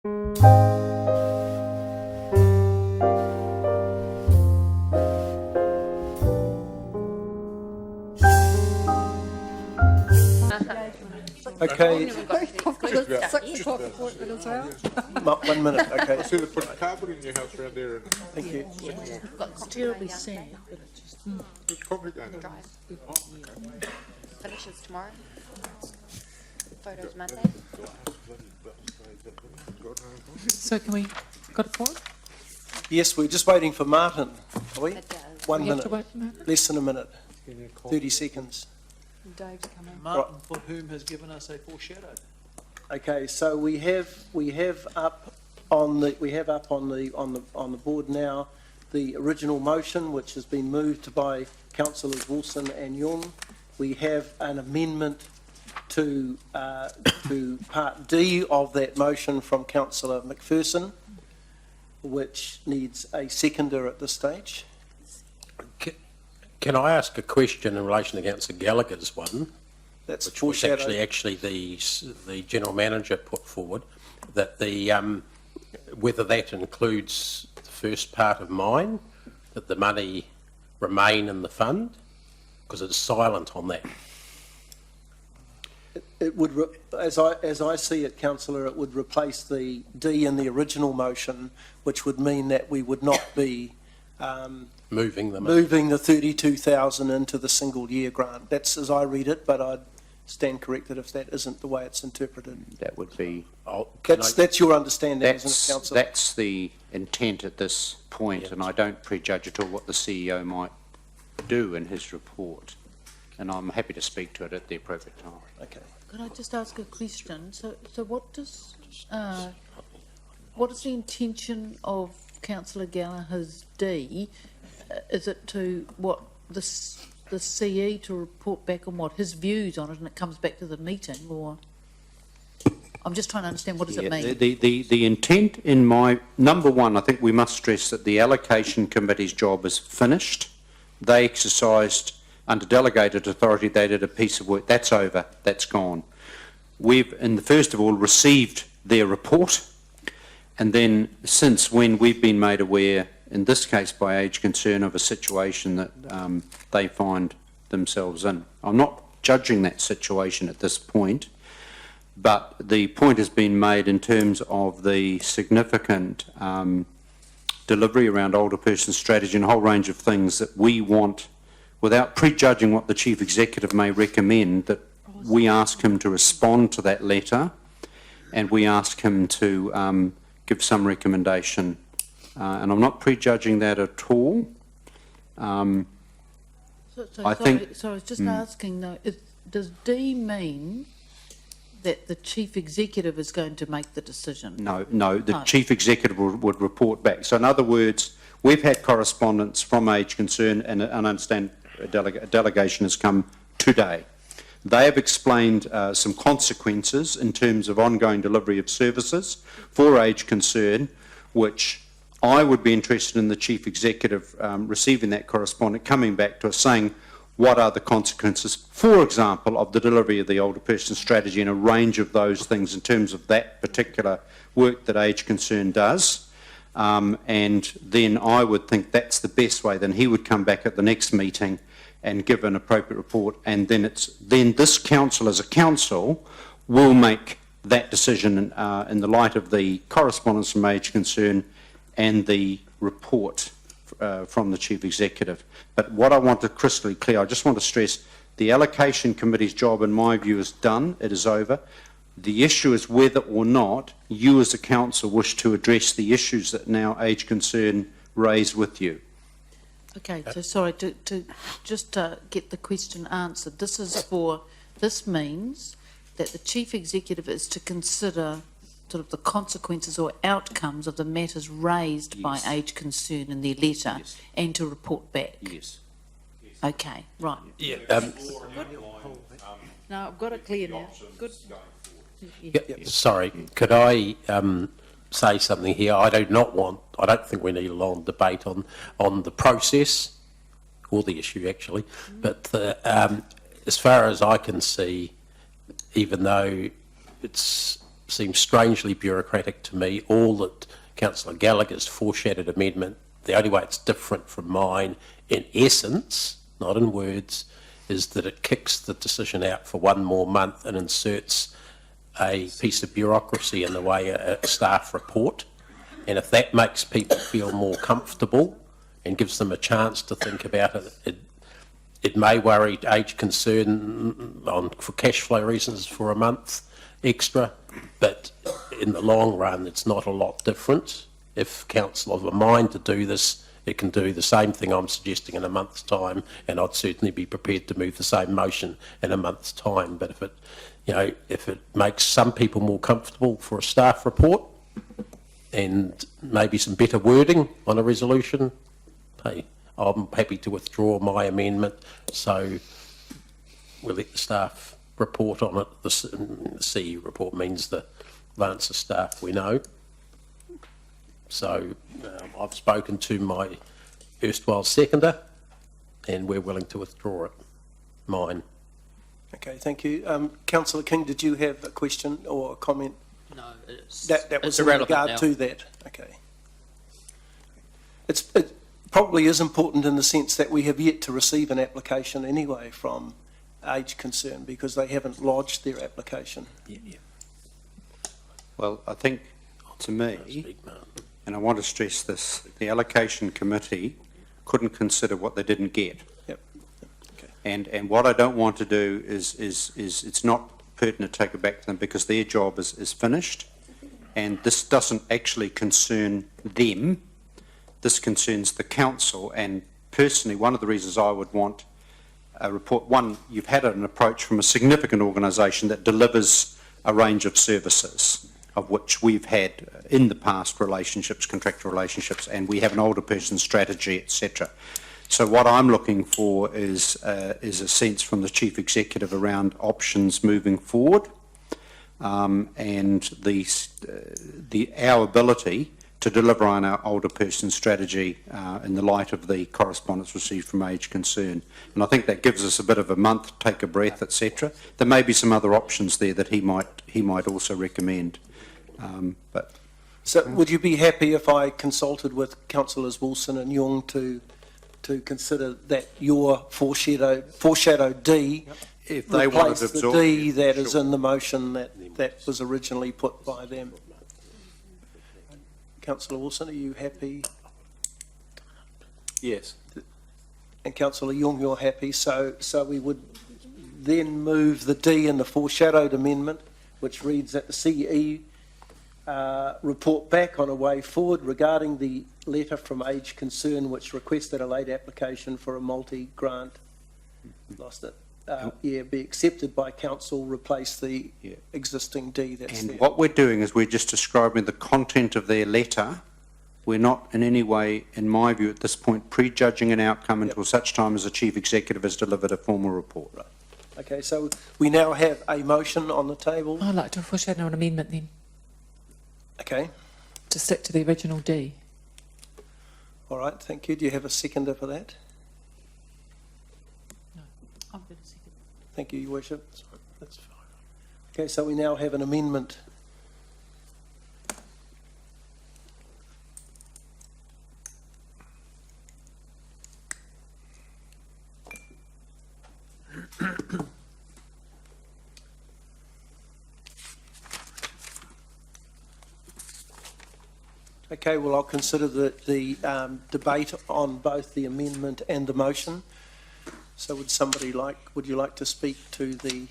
Okay, 6 o'clock appointment as well. 1 minute, okay, I see they put carpet in your house around there. And thank you. It's terribly sad, but it's just... it's concrete down there. Finishes tomorrow. Photos Monday. So can we, got a call? Yes, we're just waiting for Martin, are we? It does. 1 We have to minute, wait for that? less than a minute, 30 seconds. Dave's coming. Martin, for whom has given us a foreshadow. Okay, so we have up on the board now the original motion, which has been moved by councillors Wilson and Young. We have an amendment to part D of that motion from councillor McPherson, which needs a seconder at this stage. Can I ask a question in relation to Councillor Gallagher's one, That's which was foreshadowed. actually the general manager put forward, that the whether that includes the first part of mine, that the money remain in the fund, because it's silent on that. It would, as I see it, councillor, it would replace the D in the original motion, which would mean that we would not be Moving them. moving the 32,000 into the single year grant. That's as I read it, but I'd stand corrected if that isn't the way it's interpreted. That would be, That's your understanding, isn't it, councillor? that's the intent at this point, and I don't prejudge at all what the CEO might do in his report, and I'm happy to speak to it at the appropriate time. Okay. Could I just ask a question? So what is the intention of councillor Gallagher's D? Is it to what the CE to report back on what his views on it, and it comes back to the meeting, or I'm just trying to understand what does it mean? The intent in my number one, I think we must stress that the allocation committee's job is finished. They exercised under delegated authority. They did a piece of work. That's over. That's gone. We've, first of all, received their report, and then since when we've been made aware, in this case by Age Concern, of a situation that they find themselves in. I'm not judging that situation at this point, but the point has been made in terms of the significant delivery around older person strategy and a whole range of things that we want, without prejudging what the Chief Executive may recommend, that we ask him to respond to that letter, and we ask him to give some recommendation. And I'm not prejudging that at all. I think... So I was just asking, though, does D mean that the Chief Executive is going to make the decision? No, the Chief Executive would report back. So in other words, we've had correspondence from Age Concern, and I understand a delegation has come today. They have explained some consequences in terms of ongoing delivery of services for Age Concern, which I would be interested in the Chief Executive receiving that correspondence, coming back to us saying what are the consequences, for example, of the delivery of the older person strategy and a range of those things in terms of that particular work that Age Concern does. And then I would think that's the best way. Then he would come back at the next meeting and give an appropriate report, and then this council as a council will make that decision in the light of the correspondence from Age Concern and the report from the Chief Executive. But what I want to crystal clear, I just want to stress, the allocation committee's job, in my view, is done. It is over. The issue is whether or not you as a council wish to address the issues that now Age Concern raised with you. Okay, so sorry, to just get the question answered. This means that the Chief Executive is to consider sort of the consequences or outcomes of the matters raised by Age Concern in their letter, and to report back. Yes. Okay, right. Yeah. No, I've got it clear now. Good. Sorry, could I say something here? I don't think we need a long debate on the process or the issue actually, but as far as I can see, even though it's seems strangely bureaucratic to me. All that Councillor Gallagher's foreshadowed amendment, the only way it's different from mine in essence, not in words, is that it kicks the decision out for one more month and inserts a piece of bureaucracy in the way a staff report. And if that makes people feel more comfortable and gives them a chance to think about it, it may worry Age Concern for cash flow reasons for a month extra, but in the long run, it's not a lot different. If council have a mind to do this, it can do the same thing I'm suggesting in a month's time, and I'd certainly be prepared to move the same motion in a month's time. But if it makes some people more comfortable for a staff report and maybe some better wording on a resolution, hey, I'm happy to withdraw my amendment, so we'll let the staff report on it. The CE report means the Lancer staff we know. So I've spoken to my erstwhile seconder, and we're willing to withdraw it, mine. Okay, thank you. Councillor King, did you have a question or a comment? No, it's That was it's in irrelevant regard now. to that. Okay. It probably is important in the sense that we have yet to receive an application anyway from Age Concern because they haven't lodged their application. Well, I think, to me, and I want to stress this, the allocation committee couldn't consider what they didn't get. Yep. Okay. And what I don't want to do is it's not pertinent to take it back to them because their job is finished, and this doesn't actually concern them. This concerns the council, and personally, one of the reasons I would want a report, one, you've had an approach from a significant organisation that delivers a range of services, of which we've had in the past relationships, contractual relationships, and we have an older person strategy, etc. So what I'm looking for is a sense from the Chief Executive around options moving forward, and our ability to deliver on our older person strategy in the light of the correspondence received from Age Concern. And I think that gives us a bit of a month, take a breath, etc. There may be some other options there that he might also recommend. So would you be happy if I consulted with Councillors Wilson and Young to consider that your foreshadow D If they wanted replace to the absorb D it, that is sure. in the motion that was originally put by them? Councillor Wilson, are you happy? Yes. And Councillor Young, you're happy. So we would then move the D in the foreshadowed amendment, which reads that the CE report back on a way forward regarding the letter from Age Concern which requested a late application for a multi-grant, lost it, be accepted by council, replace the existing D that's And there. what we're doing is we're just describing the content of their letter. We're not in any way, in my view, at this point, prejudging an outcome until such time as the Chief Executive has delivered a formal report. Right. Okay, so we now have a motion on the table. I'd like to foreshadow an amendment then, Okay, to stick to the original D. all right, thank you. Do you have a seconder for that? I'm going to second. Thank you, Your Worship. That's fine. Okay, so we now have an amendment. Okay, well, I'll consider the debate on both the amendment and the motion. So would you like to speak to the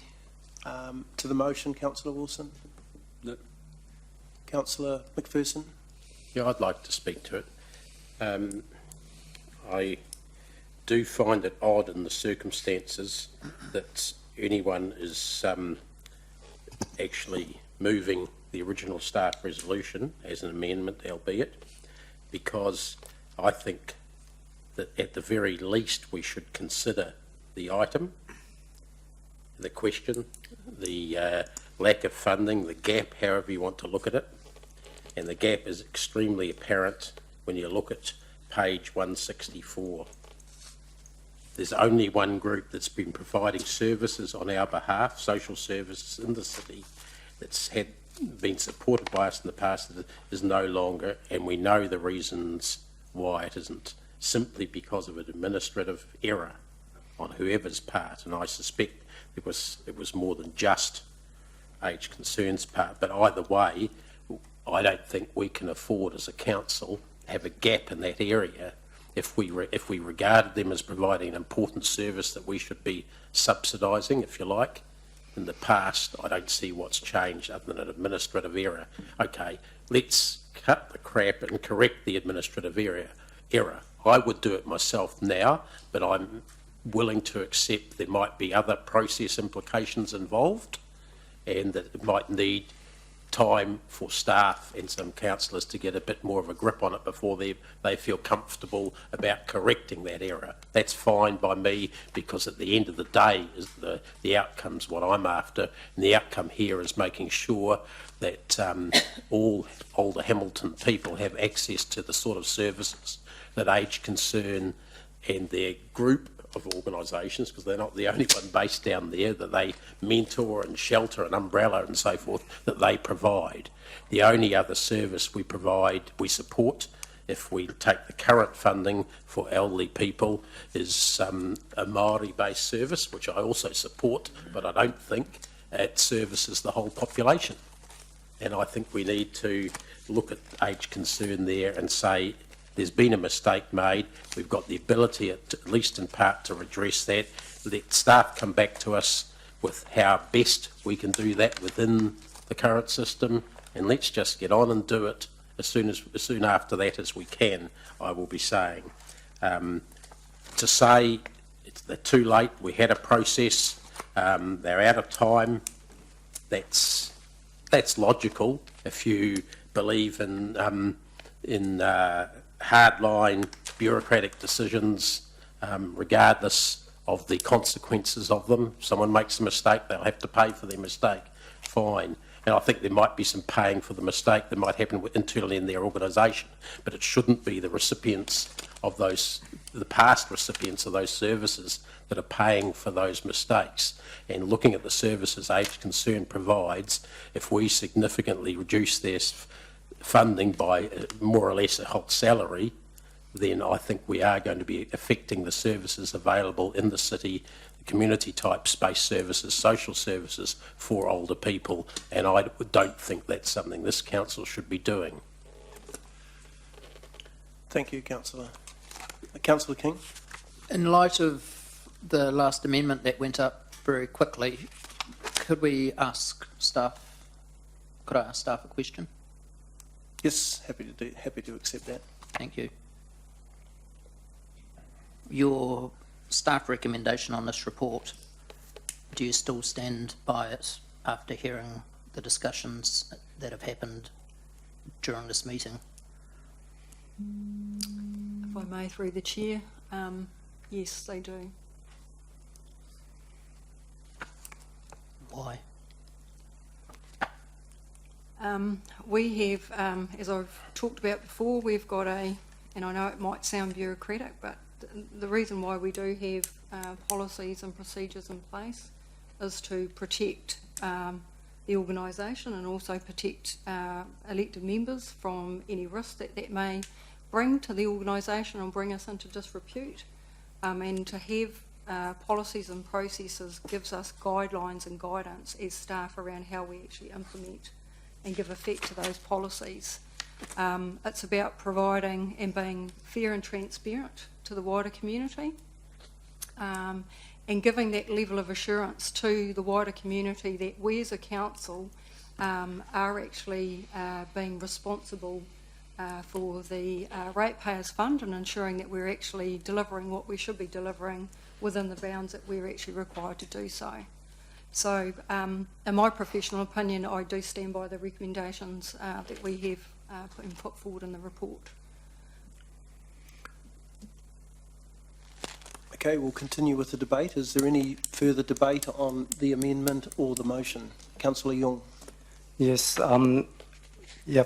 motion, Councillor Wilson? No. Councillor McPherson? Yeah, I'd like to speak to it. I do find it odd in the circumstances that anyone is actually moving the original staff resolution as an amendment, albeit, because I think that at the very least we should consider the item, the question, the lack of funding, the gap, however you want to look at it. And the gap is extremely apparent when you look at page 164. There's only one group that's been providing services on our behalf, social services in the city, that's had been supported by us in the past is no longer, and we know the reasons why it isn't, simply because of an administrative error on whoever's part, and I suspect it was more than just Age Concern's part. But either way, I don't think we can afford as a council have a gap in that area if we regarded them as providing an important service that we should be subsidising, if you like. In the past, I don't see what's changed other than an administrative error. Okay, let's cut the crap and correct the administrative error. I would do it myself now, but I'm willing to accept there might be other process implications involved, and that it might need time for staff and some councillors to get a bit more of a grip on it before they feel comfortable about correcting that error. That's fine by me, because at the end of the day is the outcome's what I'm after, and the outcome here is making sure that all older Hamilton people have access to the sort of services that Age Concern and their group of organisations, because they're not the only one based down there, that they mentor and shelter and umbrella and so forth, that they provide. The only other service we support, if we take the current funding for elderly people, is a Māori-based service, which I also support, but I don't think it services the whole population. And I think we need to look at Age Concern there and say, there's been a mistake made. We've got the ability, at least in part, to redress that. Let staff come back to us with how best we can do that within the current system, and let's just get on and do it as soon after that as we can, I will be saying. To say they're too late, we had a process, they're out of time, that's logical if you believe in hardline bureaucratic decisions, regardless of the consequences of them. If someone makes a mistake, they'll have to pay for their mistake. Fine. And I think there might be some paying for the mistake that might happen internally in their organisation, but it shouldn't be the recipients of the past recipients of those services that are paying for those mistakes. And looking at the services Age Concern provides, if we significantly reduce their funding by more or less a whole salary, then I think we are going to be affecting the services available in the city, community type space services, social services for older people, and I don't think that's something this council should be doing. Thank you, Councillor. Councillor King? In light of the last amendment that went up very quickly, could I ask staff a question? Yes, happy to accept that. Thank you. Your staff recommendation on this report, do you still stand by it after hearing the discussions that have happened during this meeting? If I may, through the chair, yes, they do. Why? We have, as I've talked about before, we've got and I know it might sound bureaucratic, but the reason why we do have policies and procedures in place is to protect the organisation and also protect elected members from any risk that may bring to the organisation and bring us into disrepute. And to have policies and processes gives us guidelines and guidance as staff around how we actually implement and give effect to those policies. It's about providing and being fair and transparent to the wider community, and giving that level of assurance to the wider community that we as a council are actually being responsible for the ratepayers' fund and ensuring that we're actually delivering what we should be delivering within the bounds that we're actually required to do so. So, in my professional opinion, I do stand by the recommendations that we have put forward in the report. Okay, we'll continue with the debate. Is there any further debate on the amendment or the motion? Councillor Young. Yes,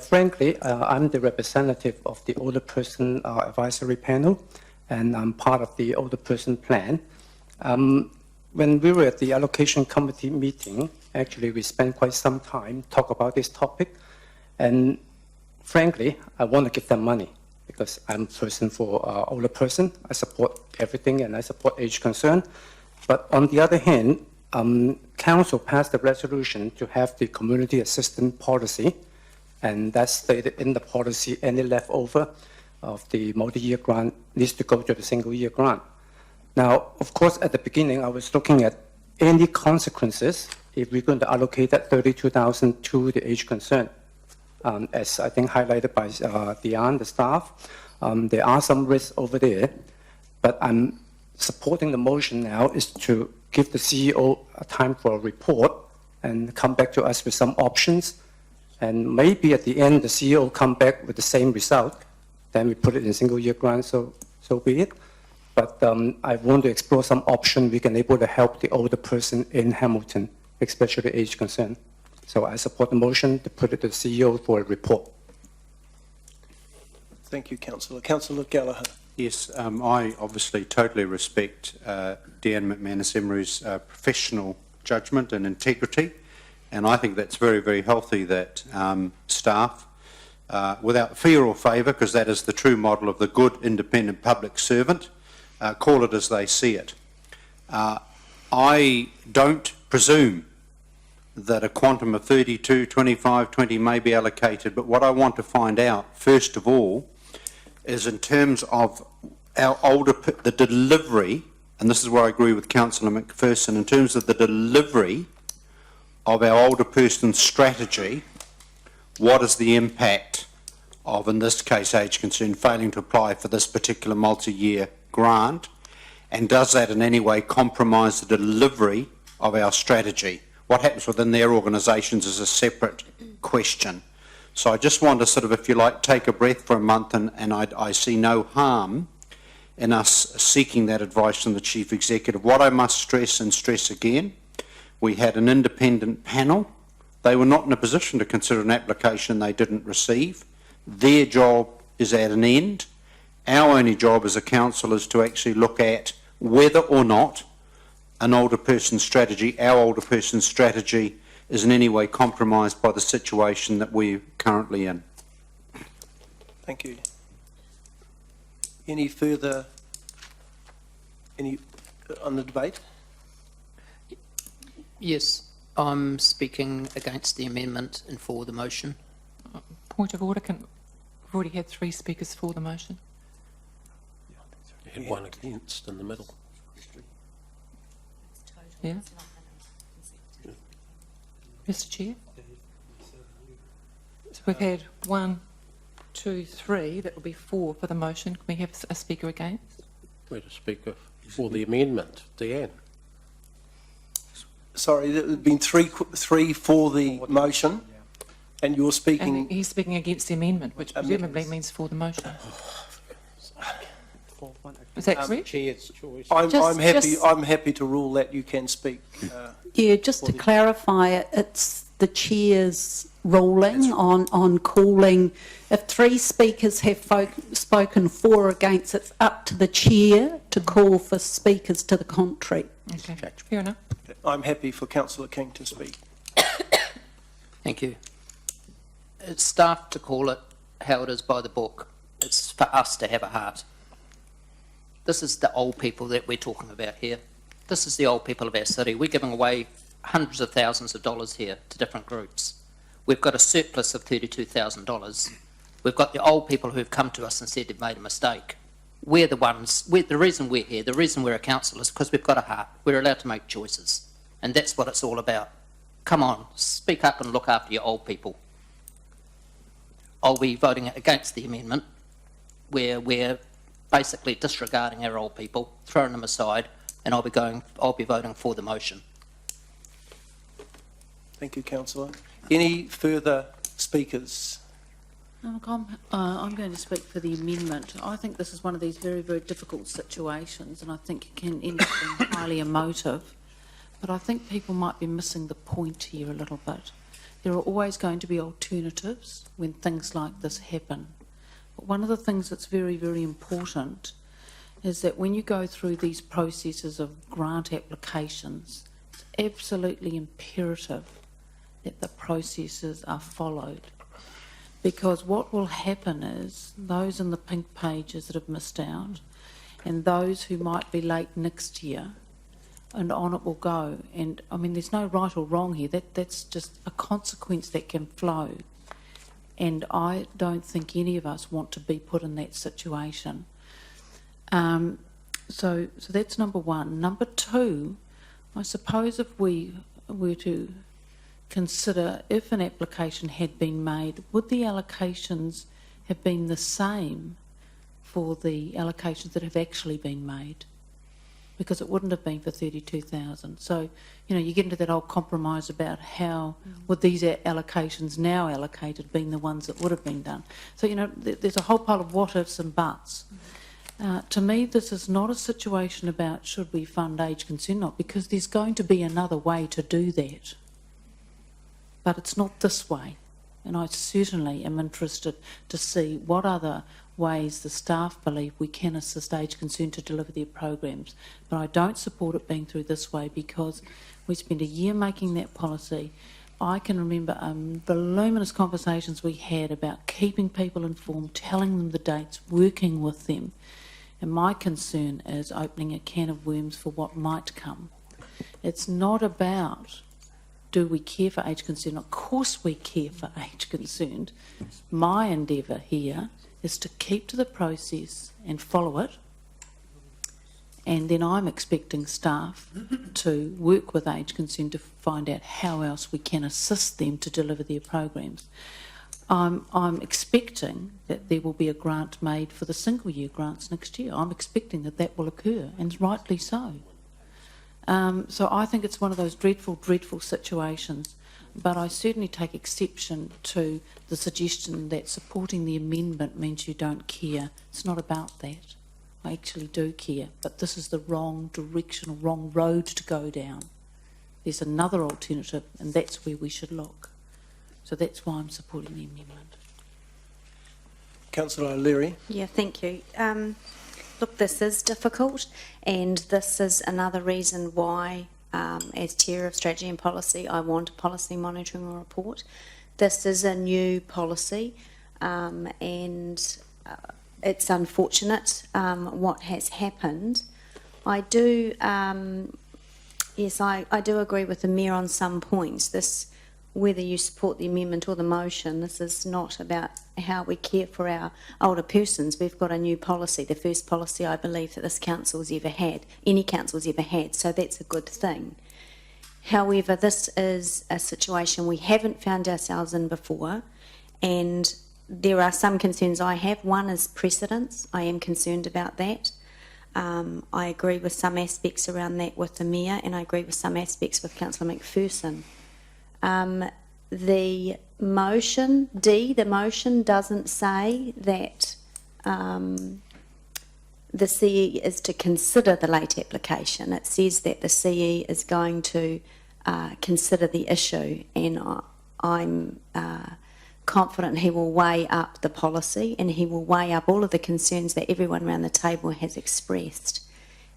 frankly, I'm the representative of the Older Person Advisory Panel, and I'm part of the Older Person Plan. When we were at the Allocation Committee meeting, Actually, we spent quite some time talk about this topic, and frankly, I want to give them money because I'm a person for older person. I support everything and I support age concern. But on the other hand, council passed a resolution to have the community assistance policy, and that's stated in the policy. Any leftover of the multi-year grant needs to go to the single-year grant. Now, of course, at the beginning, I was looking at any consequences if we're going to allocate that 32,000 to the age concern. As I think highlighted by Diane, the staff, there are some risks over there, but I'm supporting the motion now is to give the CEO a time for a report and come back to us with some options. And maybe at the end, the CEO come back with the same result, then we put it in single-year grant, so be it. But I want to explore some option we can able to help the older person in Hamilton, especially age concern. So I support the motion to put it to the CEO for a report. Thank you, Councillor. Councillor Gallagher. Yes, I obviously totally respect Deanne McManus-Emery's professional judgment and integrity, and I think that's very, very healthy that staff, without fear or favour, because that is the true model of the good independent public servant, call it as they see it. I don't presume that a quantum of 32, 25, 20 may be allocated, but what I want to find out, first of all, is in terms of our the delivery, and this is where I agree with Councillor McPherson, in terms of the delivery of our older person strategy, what is the impact of, in this case, age concern, failing to apply for this particular multi-year grant, and does that in any way compromise the delivery of our strategy? What happens within their organisations is a separate question. So I just want to sort of, if you like, take a breath for a month, and I see no harm in us seeking that advice from the Chief Executive. What I must stress and stress again, we had an independent panel. They were not in a position to consider an application they didn't receive. Their job is at an end. Our only job as a council is to actually look at whether or not an older person strategy, our older person strategy, is in any way compromised by the situation that we're currently in. Thank you. Any further, on the debate? Yes, I'm speaking against the amendment and for the motion. Point of order. We've already had 3 speakers for the motion. You had one against in the middle. Yeah. Mr. Chair. So we've had 1, 2, 3. That will be 4 for the motion. Can we have a speaker against? We had a speaker for the amendment, Deanne. Sorry, there have been three for the motion, and you're speaking. And he's speaking against the amendment, which presumably means for the motion. Is that correct? Chair's choice. I'm happy to rule that you can speak. Yeah, just to clarify, it's the chair's ruling on calling. If 3 speakers have spoken for or against, it's up to the chair to call for speakers to the contrary. Okay, fair enough. I'm happy for Councillor King to speak. Thank you. It's staff to call it how it is by the book. It's for us to have a heart. This is the old people that we're talking about here. This is the old people of our city. We're giving away hundreds of thousands of dollars here to different groups. We've got a surplus of $32,000. We've got the old people who've come to us and said they've made a mistake. We're the ones, the reason we're here, the reason we're a council is because we've got a heart. We're allowed to make choices. And that's what it's all about. Come on, speak up and look after your old people. I'll be voting against the amendment where we're basically disregarding our old people, throwing them aside, and I'll be voting for the motion. Thank you, Councillor. Any further speakers? Look, I'm going to speak for the amendment. I think this is one of these very, very difficult situations, and I think it can end up being highly emotive. But I think people might be missing the point here a little bit. There are always going to be alternatives when things like this happen. But one of the things that's very, very important is that when you go through these processes of grant applications, it's absolutely imperative that the processes are followed. Because what will happen is those in the pink pages that have missed out and those who might be late next year, and on it will go. And I mean, there's no right or wrong here. That's just a consequence that can flow. And I don't think any of us want to be put in that situation. So that's number one. Number two, I suppose if we were to consider if an application had been made, would the allocations have been the same for the allocations that have actually been made? Because it wouldn't have been for 32,000. So, you know, you get into that whole compromise about how would these allocations now allocated been the ones that would have been done. So, you know, there's a whole pile of what ifs and buts. To me, this is not a situation about should we fund age concern, not, because there's going to be another way to do that. But it's not this way. And I certainly am interested to see what other ways the staff believe we can assist age concern to deliver their programs. But I don't support it being through this way because we spent a year making that policy. I can remember voluminous conversations we had about keeping people informed, telling them the dates, working with them. And my concern is opening a can of worms for what might come. It's not about do we care for age concern. Of course we care for age concerned. My endeavour here is to keep to the process and follow it. And then I'm expecting staff to work with age concern to find out how else we can assist them to deliver their programs. I'm expecting that there will be a grant made for the single year grants next year. I'm expecting that that will occur, and rightly so. So I think it's one of those dreadful, dreadful situations, but I certainly take exception to the suggestion that supporting the amendment means you don't care. It's not about that. I actually do care, but this is the wrong direction, wrong road to go down. There's another alternative, and that's where we should look. So that's why I'm supporting the amendment. Councillor O'Leary. Yeah, thank you. Look, this is difficult, and this is another reason why, as Chair of Strategy and Policy, I want a policy monitoring report. This is a new policy, and it's unfortunate what has happened. I do, yes, I do agree with the Mayor on some points. This, whether you support the amendment or the motion, this is not about how we care for our older persons. We've got a new policy, the first policy I believe that this council's ever had, any council's ever had, so that's a good thing. However, this is a situation we haven't found ourselves in before, and there are some concerns I have. One is precedence. I am concerned about that. I agree with some aspects around that with the Mayor, and I agree with some aspects with Councillor McPherson. The motion, the motion doesn't say that the CE is to consider the late application. It says that the CE is going to consider the issue, and I'm confident he will weigh up the policy and he will weigh up all of the concerns that everyone around the table has expressed.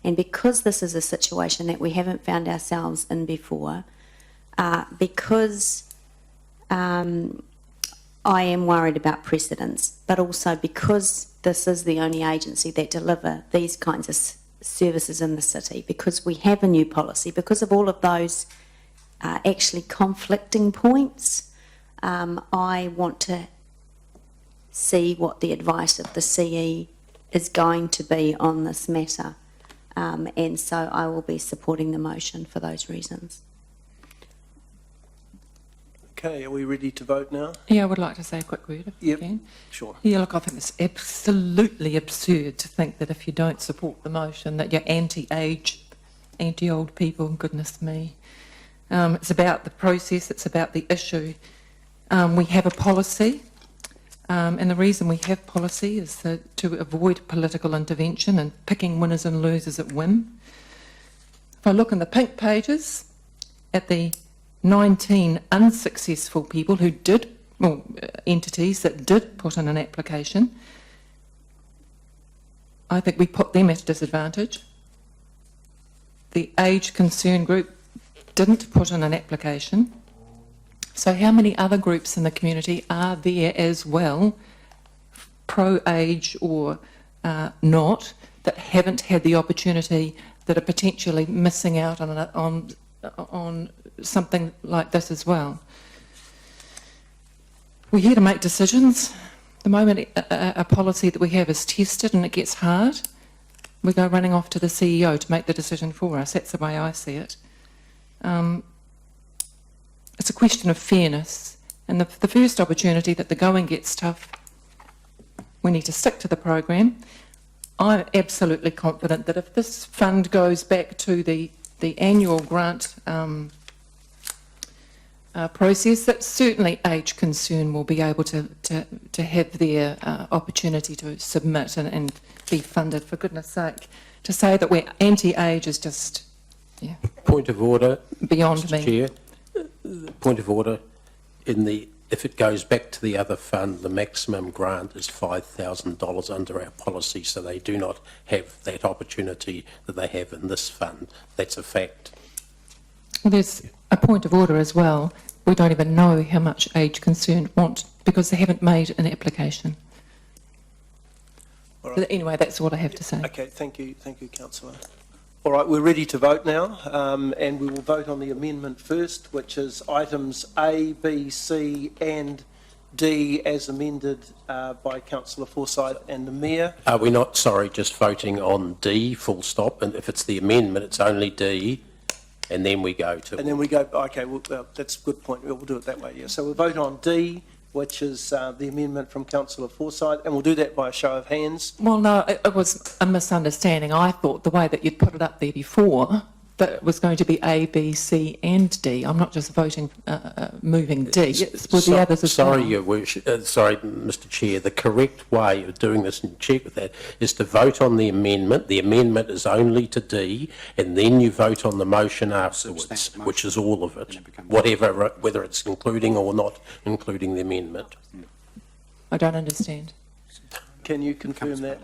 And because this is a situation that we haven't found ourselves in before, because I am worried about precedents, but also because this is the only agency that deliver these kinds of services in the city, because we have a new policy, because of all of those actually conflicting points, I want to see what the advice of the CE is going to be on this matter, and so I will be supporting the motion for those reasons. Okay, are we ready to vote now? Yeah, I would like to say a quick word if you can. Sure. Yeah, look, I think it's absolutely absurd to think that if you don't support the motion that you're anti-age, anti-old people, goodness me. It's about the process, it's about the issue. We have a policy, and the reason we have policy is to avoid political intervention and picking winners and losers at whim. If I look in the pink pages at the 19 unsuccessful people who did, well, entities that did put in an application, I think we put them at a disadvantage. The age concern group, didn't put in an application. So how many other groups in the community are there as well, pro-age or not, that haven't had the opportunity, that are potentially missing out on something like this as well? We're here to make decisions. The moment a policy that we have is tested and it gets hard, we go running off to the CEO to make the decision for us. That's the way I see it. It's a question of fairness, and the first opportunity that the going gets tough, we need to stick to the program. I'm absolutely confident that if this fund goes back to the annual grant process, that certainly Age Concern will be able to have their opportunity to submit and be funded, for goodness sake. To say that we're anti-age is just, yeah. Point of order. Beyond Mr. me. Chair. Point of order. If it goes back to the other fund, the maximum grant is $5,000 under our policy, so they do not have that opportunity that they have in this fund. That's a fact. Well, there's a point of order as well. We don't even know how much Age Concern want because they haven't made an application. All right. But anyway, that's all I have to say. Okay, thank you, Councillor. All right, we're ready to vote now, and we will vote on the amendment first, which is items A, B, C and D as amended by Councillor Forsyth and the Mayor. Are we not, sorry, just voting on D, full stop? And if it's the amendment, it's only D, and then we go to... And then we go, okay, well, that's a good point. We'll do it that way, yeah. So we'll vote on D, which is the amendment from Councillor Forsyth, and we'll do that by a show of hands. Well, no, it was a misunderstanding. I thought the way that you'd put it up there before, that it was going to be A, B, C and D. I'm not just voting, moving D. It's with the others as sorry, well. Your Worship, sorry, Mr Chair. The correct way of doing this, and check with that, is to vote on the amendment. The amendment is only to D, and then you vote on the motion afterwards, which is all of it, whatever, whether it's including or not including the amendment. I don't understand. Can you confirm that,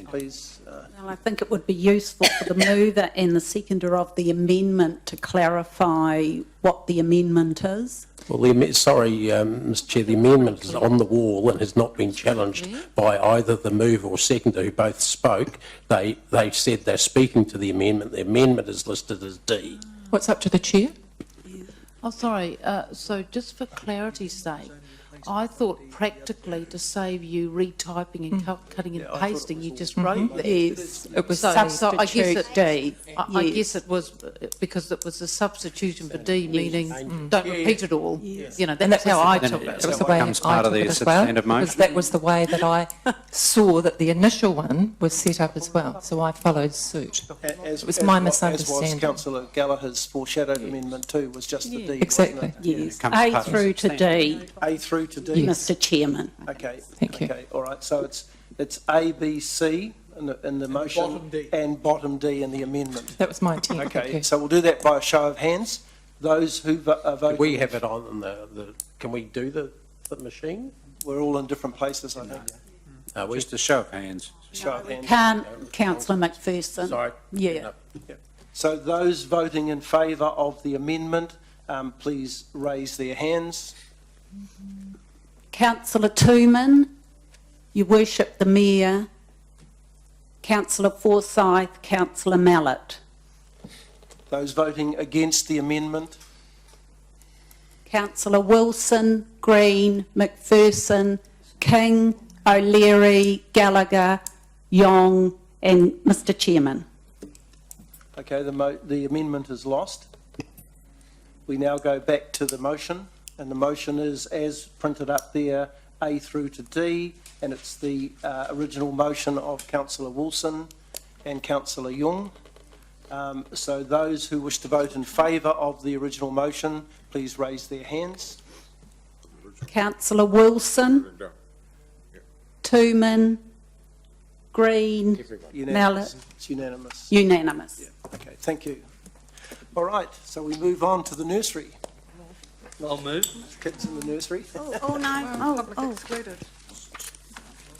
please? Well, I think it would be useful for the mover and the seconder of the amendment to clarify what the amendment is. Well, sorry, Mr Chair, the amendment is on the wall and has not been challenged by either the mover or seconder, who both spoke. They said they're speaking to the amendment. The amendment is listed as D. What's up to the Chair? Oh, sorry, so just for clarity's sake, I thought practically to save you retyping and cutting and pasting, you just wrote that. Yes, it was So I guess substitute D. I guess it was because it was a substitution for D, meaning don't repeat it all. You know, that's how I took it. That was the way I took it as well, because that was the way that I saw that the initial one was set up as well, so I followed suit. It was my As misunderstanding. was Councillor Gallagher's foreshadowed amendment too, was just the D, Exactly. wasn't it? Yes, A through to D, A through to D? Mr Chairman. Okay. Thank you. Okay, all right, so it's A, B, C in the motion and bottom D in the amendment. That was my intent. Thank Okay, you. so we'll do that by a show of hands. Those who are voting... We have it on the can we do the machine? We're all in different places, I think. Are we? Just a show of hands. Show of hands. Councillor McPherson. Sorry. Yeah. Yeah. So those voting in favour of the amendment, please raise their hands. Councillor Tooman, Your Worship the Mayor, Councillor Forsyth, Councillor Mallett. Those voting against the amendment, Councillor Wilson, Green, McPherson, King, O'Leary, Gallagher, Yong and Mr Chairman. okay, the amendment is lost. We now go back to the motion, and the motion is as printed up there, A through to D, and it's the original motion of Councillor Wilson and Councillor Young. So those who wish to vote in favour of the original motion, please raise their hands. Councillor Wilson, Tooman, Green, Mallett. It's unanimous. Unanimous. Yeah, okay, thank you. All right, so we move on to the nursery. I'll move. Kids in the nursery. Oh, no, Public excluded.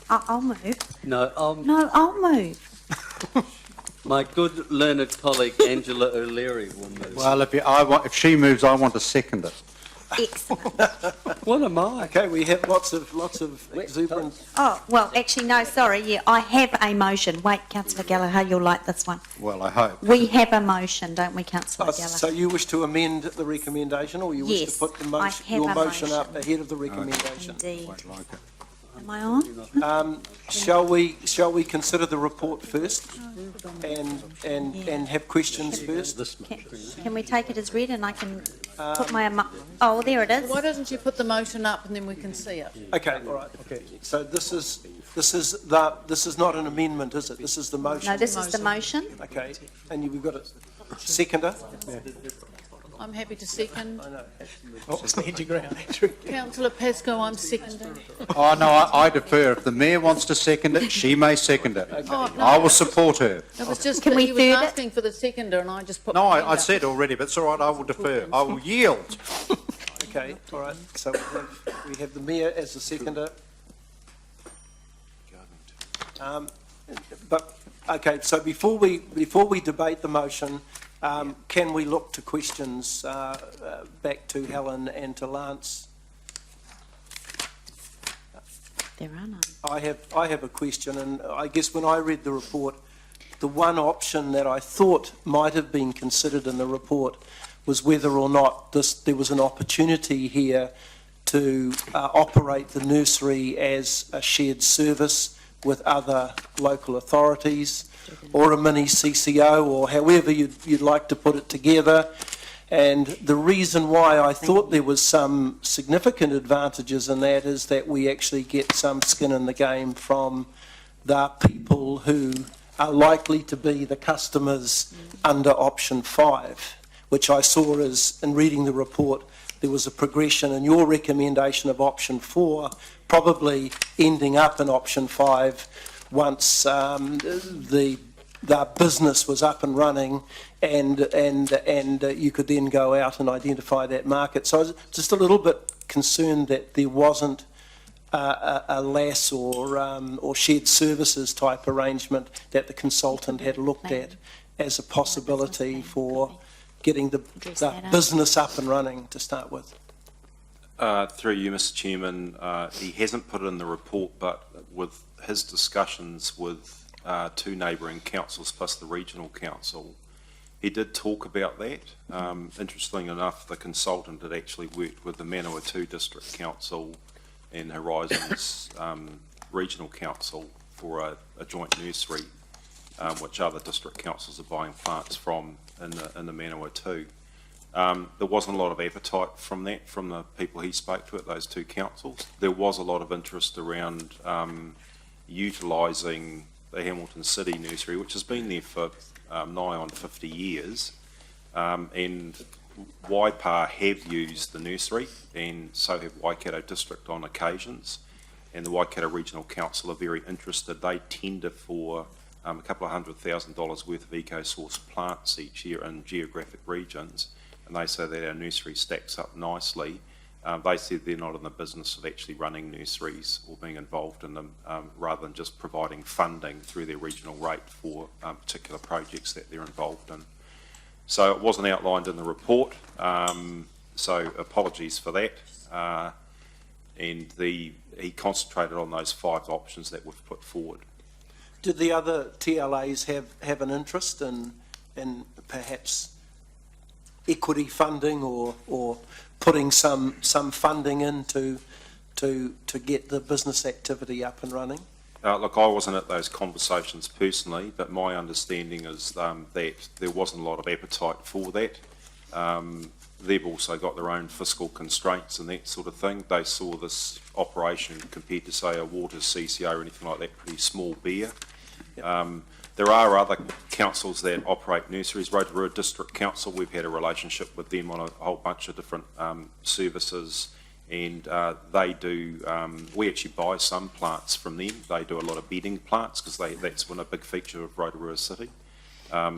I'll move. No, No, I'll move. My good learned colleague Angela O'Leary will move. Well, if she moves, I want to second it. Excellent. What am I? Okay, we have lots of exuberant. Oh, well, actually, no, sorry, yeah, I have a motion. Wait, councillor Gallagher, you'll like this one. Well, I hope. We have a motion, don't we, councillor Gallagher? So you wish to amend the recommendation, or you wish Yes, to put the I motion, have your a motion up motion. ahead of the recommendation? Indeed. Quite like it. Am I on? Shall we consider the report first and have questions first? Can we take it as read and I can put my, oh, there it is. Why doesn't you put the motion up and then we can see it? Okay, all right, okay. So this is not an amendment, is it? This is the motion? No, this is the motion. Okay, and we've got a seconder? I'm happy to second. Oh, stand your ground, Andrew. Councillor Pascoe, I'm seconding. Oh, no, I defer. If the mayor wants to second it, she may second it. Oh, no. I will support her. It was just Can that we he was third it? asking for the seconder and I just put No, my hand I up. said already, but it's all right, I will defer. I will yield. Okay, all right, so we have the mayor as the seconder. But, okay, so before we debate the motion, can we look to questions back to Helen and to Lance? There are none. I have a question, and I guess when I read the report, the one option that I thought might have been considered in the report was whether or not there was an opportunity here to operate the nursery as a shared service with other local authorities, or a mini CCO, or however you'd like to put it together. And the reason why I thought there was some significant advantages in that is that we actually get some skin in the game from the people who are likely to be the customers under option 5, which I saw as, in reading the report, there was a progression in your recommendation of option 4, probably ending up in option 5 once the business was up and running, and you could then go out and identify that market. So I was just a little bit concerned that there wasn't a LAS or shared services type arrangement that the consultant had looked at as a possibility for getting the business up and running to start with. Through you, Mr. Chairman, he hasn't put it in the report, but with his discussions with 2 neighbouring councils plus the regional council, he did talk about that. Interestingly enough, the consultant had actually worked with the Manawatu District Council and Horizons Regional Council for a joint nursery, which other district councils are buying plants from in the Manawatu. There wasn't a lot of appetite from that, from the people he spoke to at those 2 councils. There was a lot of interest around utilising the Hamilton City nursery, which has been there for nigh on 50 years, and Waipa have used the nursery, and so have Waikato District on occasions, and the Waikato Regional Council are very interested. They tender for a couple of $100,000 worth of eco-source plants each year in geographic regions, and they say that our nursery stacks up nicely. They said they're not in the business of actually running nurseries or being involved in them, rather than just providing funding through their regional rate for particular projects that they're involved in. So it wasn't outlined in the report, so apologies for that. And he concentrated on those 5 options that we've put forward. Did the other TLAs have an interest in perhaps equity funding or putting some funding in to get the business activity up and running? Look, I wasn't at those conversations personally, but my understanding is that there wasn't a lot of appetite for that. They've also got their own fiscal constraints and that sort of thing. They saw this operation compared to, say, a water CCO or anything like that, pretty small beer. There are other councils that operate nurseries. Rotorua District Council, we've had a relationship with them on a whole bunch of different services, and they do, we actually buy some plants from them. They do a lot of bedding plants because that's been a big feature of Rotorua City.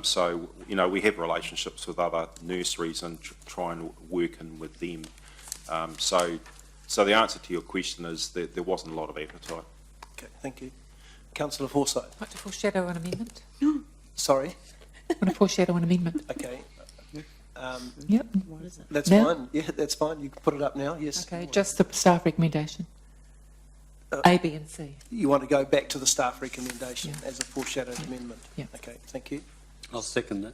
So, you know, we have relationships with other nurseries and try and work in with them. So the answer to your question is that there wasn't a lot of appetite. Okay, thank you. Councillor Forsyth. I'd like to foreshadow an amendment. Sorry, Want to foreshadow an amendment? okay. Yep. That's Now? fine, yeah, that's fine, you can put it up now, yes. Okay, just the staff recommendation. A, B and C. You want to go back to the staff recommendation Yeah. as a foreshadowed amendment? Yeah. Okay, thank you. I'll second that.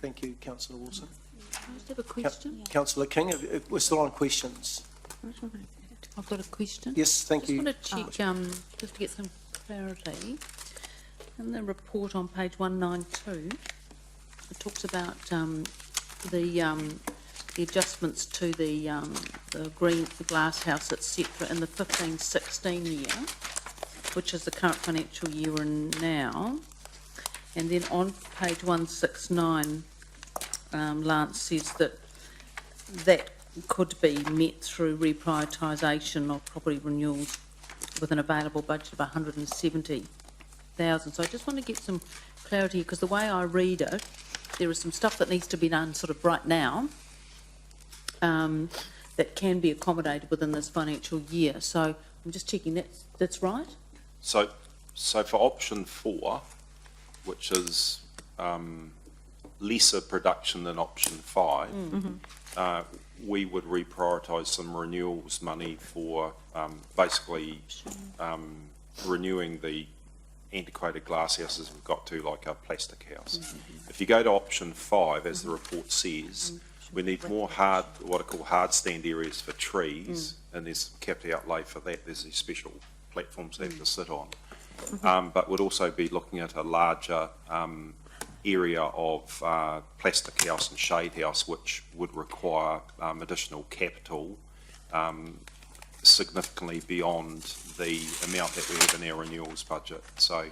Thank you, councillor Wilson. I just have a question. Councillor King, we're still on questions. I've got a question. Yes, thank you. Just want to check, just to get some clarity. In the report on page 192, it talks about the adjustments to the glass house, etc., in the 15-16 year, which is the current financial year and now. And then on page 169, Lance says that could be met through reprioritisation of property renewals with an available budget of 170,000. So I just want to get some clarity, because the way I read it, there is some stuff that needs to be done sort of right now that can be accommodated within this financial year. So I'm just checking that's right? So for option 4, which is lesser production than option 5, we would reprioritise some renewals money for basically renewing the antiquated glass houses we've got to, like a plastic house. If you go to option 5, as the report says, we need more what are called hard stand areas for trees, and there's capital outlay for that. There's these special platforms they have to sit on. But we'd also be looking at a larger area of plastic house and shade house, which would require additional capital significantly beyond the amount that we have in our renewals budget. So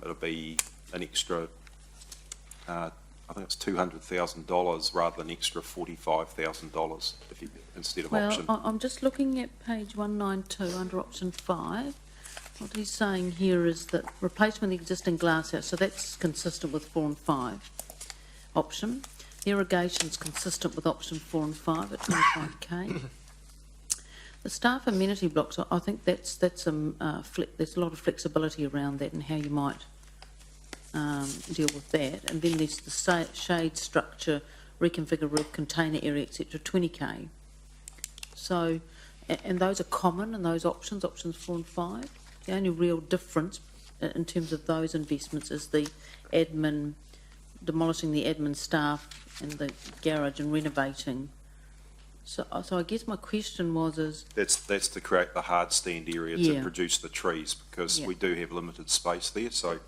it'll be an extra, I think it's $200,000 rather than extra $45,000 instead of option. Well, I'm just looking at page 192 under option 5. What he's saying here is that replacement of the existing glass house, so that's consistent with 4 and 5 option. Irrigation's consistent with option 4 and 5 at 25k. The staff amenity blocks, I think there's a lot of flexibility around that and how you might deal with that. And then there's the shade structure, reconfigure roof, container area, etc., 20k. So, and those are common in those options 4 and 5. The only real difference in terms of those investments is the admin, demolishing the admin staff and the garage and renovating. So I guess my question was That's to create the hard stand area Yeah. to produce the trees, because we do have limited space there. So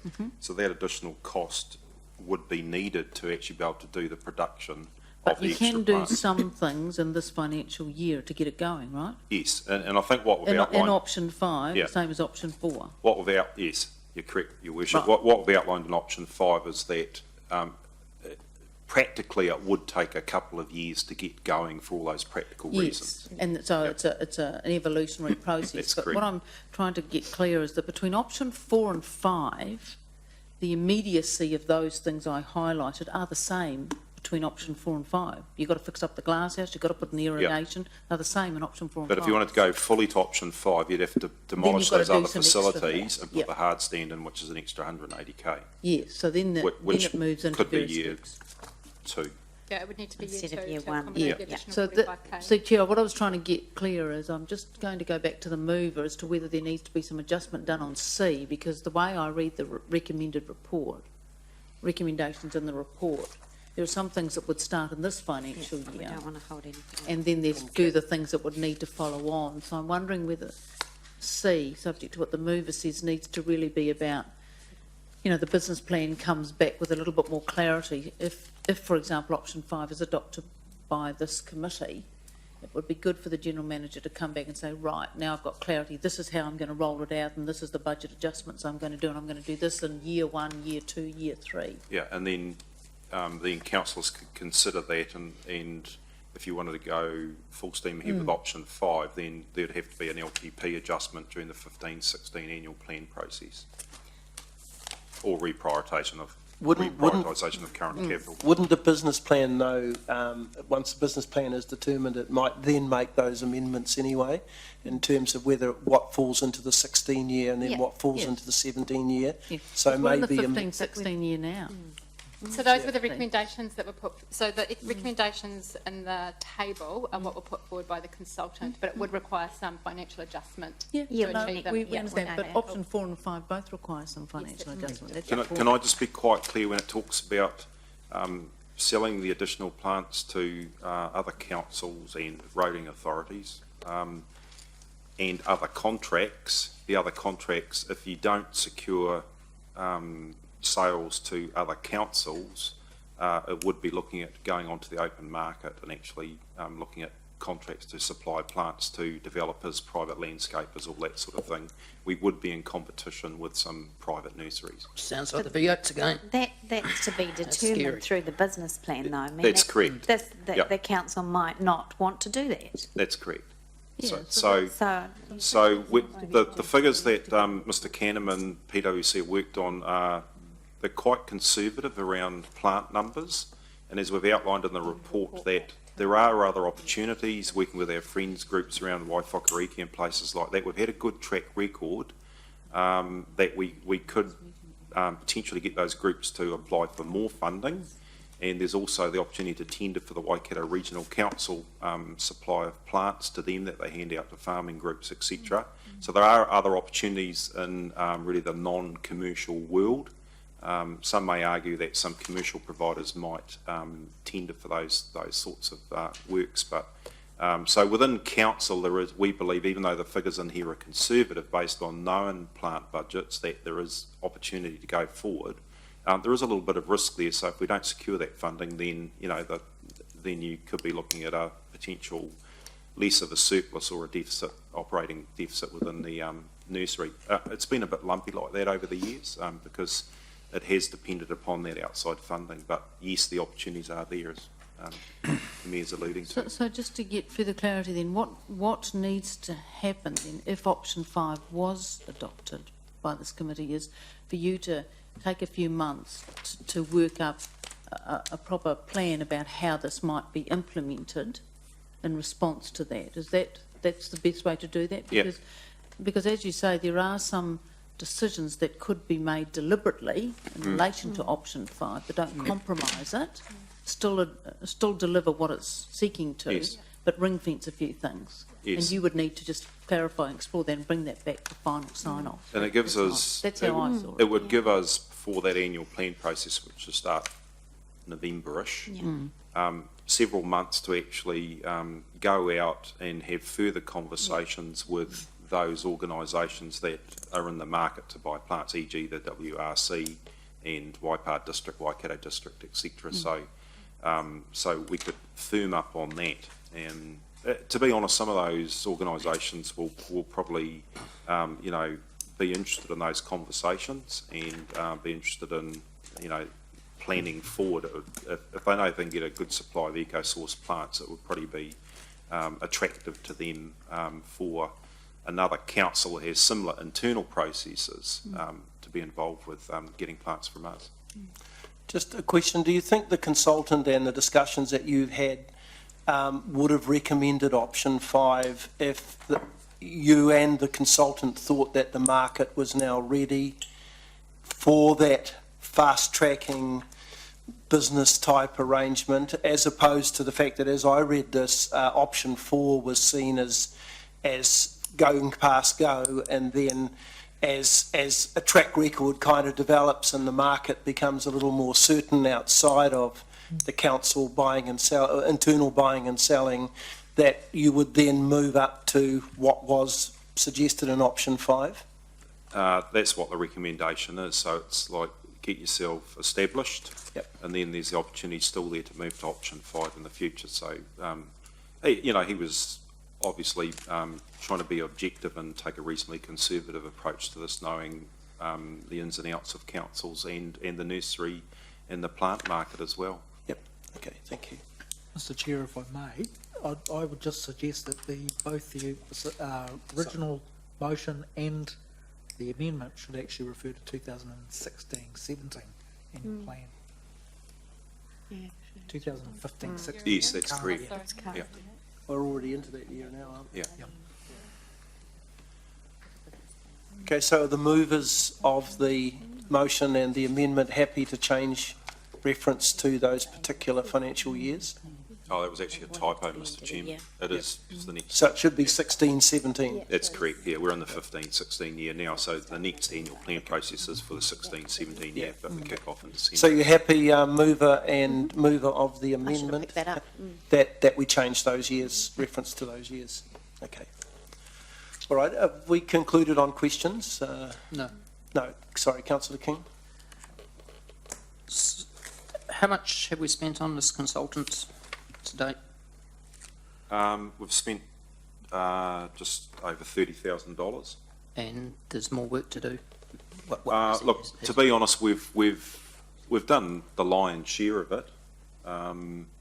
that additional cost would be needed to actually be able to do the production but of the you extra can do plant. some things in this financial year to get it going, right? Yes, and I think what we've In outlined, option 5, Yeah. the same as option 4. yes, you're correct, Your Worship. Right. What we've outlined in option 5 is that practically it would take a couple of years to get going for all those practical reasons. Yes, and so it's an evolutionary process. That's But correct. what I'm trying to get clear is that between option 4 and 5, the immediacy of those things I highlighted are the same between option 4 and 5. You've got to fix up the glass house, you've got to put in the irrigation, they're the same in option 4 and 5. But if you wanted to go fully to option 5, you'd have to demolish you've got to those do other some extra facilities things. and put Yep. the hard stand in, which is an extra 180k. Yes, so then Which it moves into could be various year steps. 2. Yeah, it would need to be year Instead of 2 year to one. accommodate Yeah. the additional So, 45k. so Chair, what I was trying to get clear is I'm just going to go back to the mover as to whether there needs to be some adjustment done on C, because the way I read the recommendations in the report, there are some things that would start in this financial We year, don't want to hold anything. and then there's further things that would need to follow on. So I'm wondering whether C, subject to what the mover says, needs to really be about, the business plan comes back with a little bit more clarity. If for example, option 5 is adopted by this committee, it would be good for the general manager to come back and say, right, now I've got clarity, this is how I'm going to roll it out, and this is the budget adjustments I'm going to do, and I'm going to do this in year 1, year 2, year 3. Yeah, and then councillors could consider that, and if you wanted to go full steam ahead with option 5, then there'd have to be an LTP adjustment during the 15-16 annual plan process, or reprioritisation of Wouldn't, prioritisation of current capital. wouldn't the business plan though, once the business plan is determined, it might then make those amendments anyway, in terms of what falls into the 16-year and then Yeah. what falls Yes. into the 17-year? Yeah. So We're in the maybe, 15, 16 year now. So those were the recommendations that were put, so the recommendations in the table are what were put forward by the consultant, but it would require some financial adjustment to no, achieve them. we Yeah. understand, but option 4 and 5 both require some financial adjustment. That's Can I just be quite clear when it talks about selling the additional plants to other councils and roading authorities and other contracts, the other contracts, if you don't secure sales to other councils, it would be looking at going onto the open market and actually looking at contracts to supply plants to developers, private landscapers, all that sort of thing. We would be in competition with some private nurseries. Sounds like the V8s again. That's to be scary. determined through the business plan, though. I mean, That's correct. Yep. The council might not want to do that. That's correct. Yeah, So with the figures that Mr Kahneman, PwC worked on they're quite conservative around plant numbers, and as we've outlined in the report, that there are other opportunities working with our friends groups around Waiwhakariki and places like that. We've had a good track record that we could potentially get those groups to apply for more funding, and there's also the opportunity to tender for the Waikato Regional Council supply of plants to them that they hand out to farming groups, etc. So there are other opportunities in really the non-commercial world. Some may argue that some commercial providers might tender for those sorts of works, but so within council there is, we believe, even though the figures in here are conservative based on known plant budgets, that there is opportunity to go forward. There is a little bit of risk there, so if we don't secure that funding, then then you could be looking at a potential less of a surplus or a deficit, operating deficit within the nursery. It's been a bit lumpy like that over the years because it has depended upon that outside funding, but yes, the opportunities are there, as the Mayor's alluding to. So just to get further clarity then, what needs to happen then if option 5 was adopted by this committee is for you to take a few months to work up a proper plan about how this might be implemented in response to that? That's the best way to do that? Because as you say, there are some decisions that could be made deliberately in relation to option 5 that don't compromise it, still deliver what it's seeking to, but ring fence a few things. And you would need to just clarify and explore that and bring that back to final sign-off. And it gives us... That's how I saw it. It would give us, for that annual plan process, which will start November-ish, several months to actually go out and have further conversations with those organisations that are in the market to buy plants, e.g. the WRC and Waipā District, Waikato District, etc. So we could firm up on that. And to be honest, some of those organisations will probably, be interested in those conversations and be interested in, planning forward. If they know they can get a good supply of eco-source plants, it would probably be attractive to them for another council that has similar internal processes to be involved with getting plants from us. just a question, do you think the consultant and the discussions that you've had would have recommended option 5 if you and the consultant thought that the market was now ready for that fast-tracking business type arrangement, as opposed to the fact that, as I read this, option 4 was seen as going past go, and then as a track record kind of develops and the market becomes a little more certain outside of the council buying and internal buying and selling, that you would then move up to what was suggested in option 5? That's what the recommendation is. So it's like, get yourself established, and then there's the opportunity still there to move to option 5 in the future. So, he was obviously trying to be objective and take a reasonably conservative approach to this, knowing the ins and outs of councils and the nursery and the plant market as well. Okay, thank you. Mr Chair, if I may, I would just suggest that both the original motion and the amendment should actually refer to 2016-17 annual plan. 2015-16. Yes, that's current correct. year. Yeah. We're already into that year now, aren't we? Yeah. Okay, so are the movers of the motion and the amendment happy to change reference to those particular financial years? Oh, that was actually a typo, Mr Chairman. It is the next. So it should be 16, 17? That's correct, yeah, we're in the 15-16 year now, so the next annual plan process is for the 16-17 year, but we kick off in December. So you're happy, mover of the amendment, pick that up. that we change those years, reference to those years? Okay. All right, have we concluded on questions? No. No, sorry, councillor King? How much have we spent on this consultant to date? We've spent just over $30,000. And there's more work to do? Look, to be honest, we've done the lion's share of it.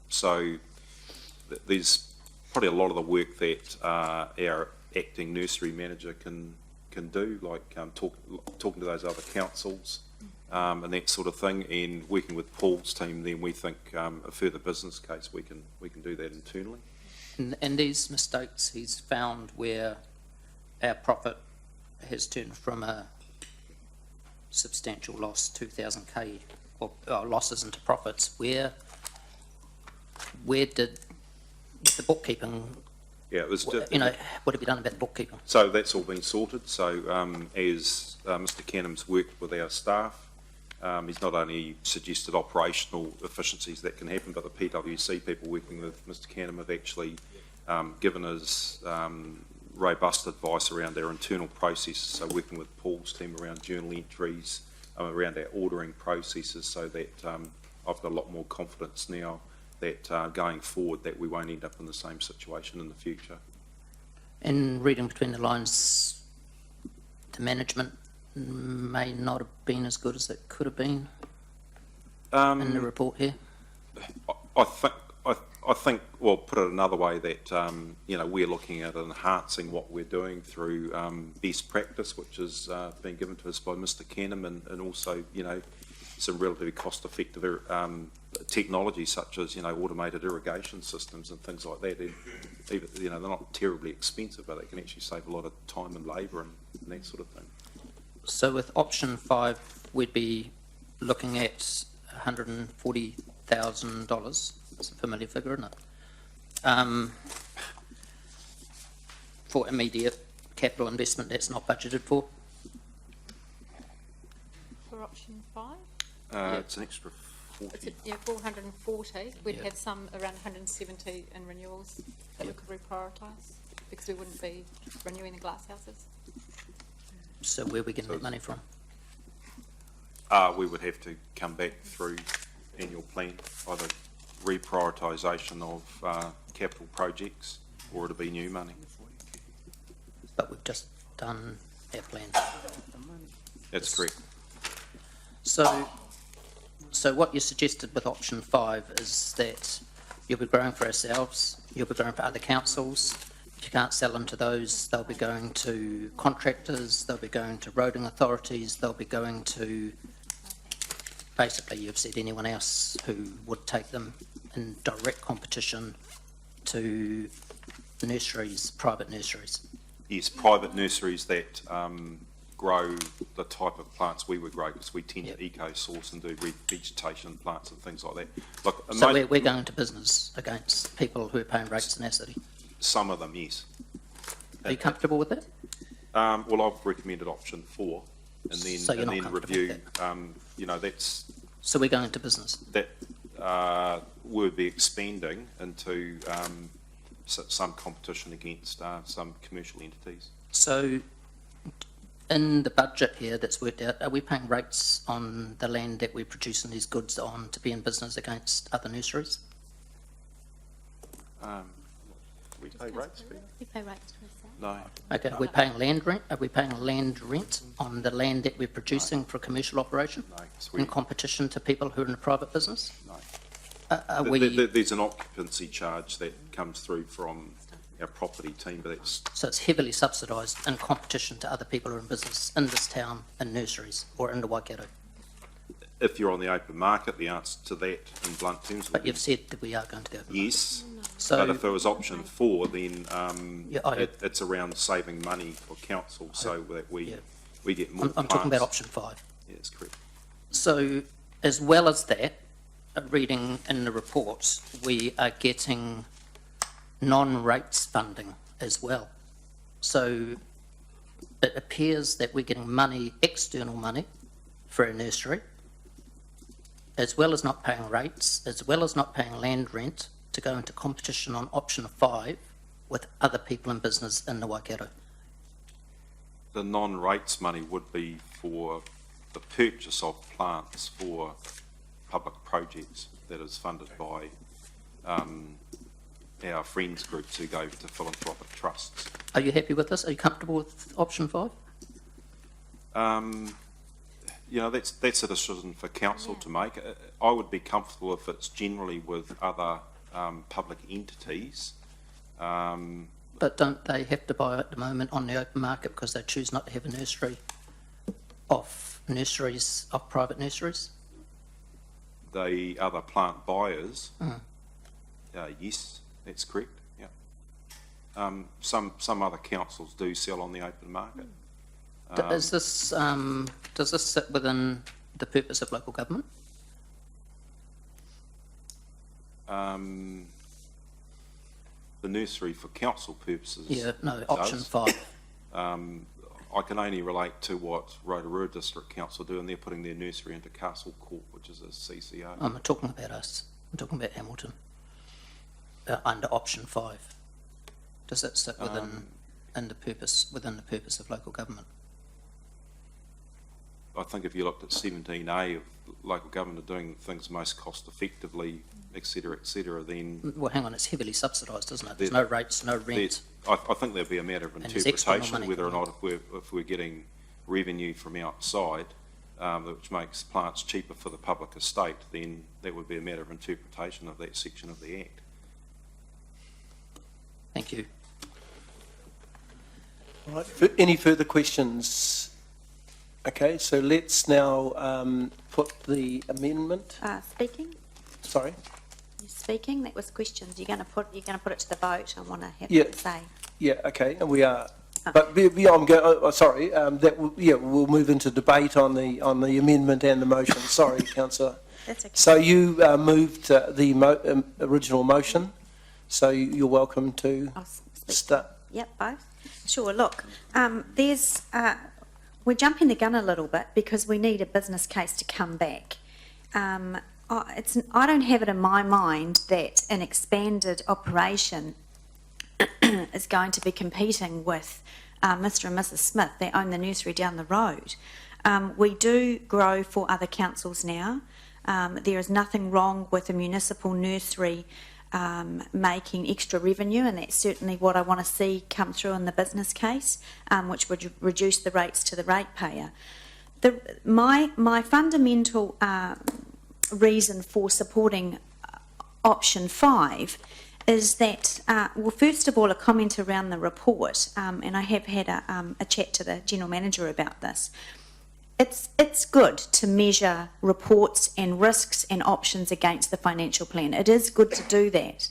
So there's probably a lot of the work that our acting nursery manager can do, like talking to those other councils and that sort of thing, and working with Paul's team. Then we think a further business case we can do that internally. And these mistakes he's found where our profit has turned from a substantial loss, 2,000k, or losses into profits, where did the bookkeeping, Yeah, it was. what have you done about the bookkeeping? So that's all been sorted. So as Mr Canham's worked with our staff, he's not only suggested operational efficiencies that can happen, but the PwC people working with Mr Canham have actually given us robust advice around our internal processes, so working with Paul's team around journal entries, around our ordering processes, so that I've got a lot more confidence now that going forward that we won't end up in the same situation in the future. And reading between the lines, the management may not have been as good as it could have been in the report here. I think, well, put it another way, that we're looking at enhancing what we're doing through best practice, which has been given to us by Mr Canham, and also some relatively cost-effective technology such as automated irrigation systems and things like that. And even, they're not terribly expensive, but they can actually save a lot of time and labour and that sort of thing. So with option 5, we'd be looking at $140,000. It's a familiar figure, isn't it? For immediate capital investment that's not budgeted for. For option 5? It's an extra 40. It's 440. We'd Yeah. have some around 170 in renewals that we could reprioritise because we wouldn't be renewing the glass houses. So where are we getting that money from? We would have to come back through annual plan, either reprioritisation of capital projects or it'll be new money. But we've just done our plan. That's correct. So what you suggested with option 5 is that you'll be growing for ourselves, you'll be growing for other councils. If you can't sell them to those, they'll be going to contractors, they'll be going to roading authorities, they'll be going to, basically you've said anyone else who would take them in direct competition to nurseries, private nurseries. Yes, private nurseries that grow the type of plants we would grow, because we tend to eco-source and do vegetation plants and things like that. Look, So we're going to business against people who are paying rates in our city. some of them, yes. Are you comfortable with that? Well, I've recommended option 4, and then So you're not comfortable with review. That's So we're going to business. that would be expanding into some competition against some commercial entities. So in the budget here that's worked out, are we paying rates on the land that we're producing these goods on to be in business against other nurseries? We pay rates, Peter? We pay rates to ourselves. No. Okay, we're paying land rent. Are we paying land rent on the land that we're producing for commercial operation No. in competition to people who are in a private business? No. Are we, There's an occupancy charge that comes through from our property team, but it's so it's heavily subsidised in competition to other people who are in business in this town, in nurseries or in the Waikato? if you're on the open market, the answer to that in blunt terms would But be you've said that we are going to go. yes. So, But if it was option 4, then Yeah, it's around saving money for council so that we get more I'm talking about plants. option 5. Yeah, that's correct. So, as well as that, reading in the reports, we are getting non-rates funding as well. So, it appears that we're getting money, external money, for a nursery, as well as not paying rates, as well as not paying land rent, to go into competition on option 5 with other people in business in the Waikato. The non-rates money would be for the purchase of plants for public projects that is funded by our friends groups who go to philanthropic trusts. Are you happy with this? Are you comfortable with option 5? You know, that's a decision for council to make. I would be comfortable if it's generally with other public entities. But don't they have to buy at the moment on the open market because they choose not to have a nursery of private nurseries? The other plant buyers, yes, that's correct. Yeah. Some other councils do sell on the open market. Does this sit within the purpose of local government? The nursery for council purposes. Yeah, no, option 5. I can only relate to what Rotorua District Council do, and they're putting their nursery into Castle Court, which is a CCO. I'm not talking about us. I'm talking about Hamilton. Under option 5. Does that sit within the purpose of local government? I think if you looked at 17A of local government are doing things most cost effectively, et cetera, then... Well, hang on, it's heavily subsidised, isn't it? There's no rates, no rent. I think there'd be a matter of interpretation whether or not if we're getting revenue from outside, which makes plants cheaper for the public estate, then that would be a matter of interpretation of that section of the Act. Thank you. All right, any further questions? Okay, so let's now put the amendment. Speaking? Sorry? You're speaking? That was questions. You're going to put it to the vote. I want to have Yeah. to say. Yeah, okay, and we are. But I'm going. Sorry, we'll move into debate on the amendment and the motion. Sorry, councillor. That's okay. So you moved the original motion. So you're welcome to start. Yep, both. Sure. Look, we're jumping the gun a little bit because we need a business case to come back. I don't have it in my mind that an expanded operation is going to be competing with Mr. and Mrs. Smith. They own the nursery down the road. We do grow for other councils now. There is nothing wrong with a municipal nursery making extra revenue, and that's certainly what I want to see come through in the business case, which would reduce the rates to the ratepayer. My fundamental reason for supporting option 5 is that, well, first of all, a comment around the report, and I have had a chat to the General Manager about this. It's good to measure reports and risks and options against the financial plan. It is good to do that.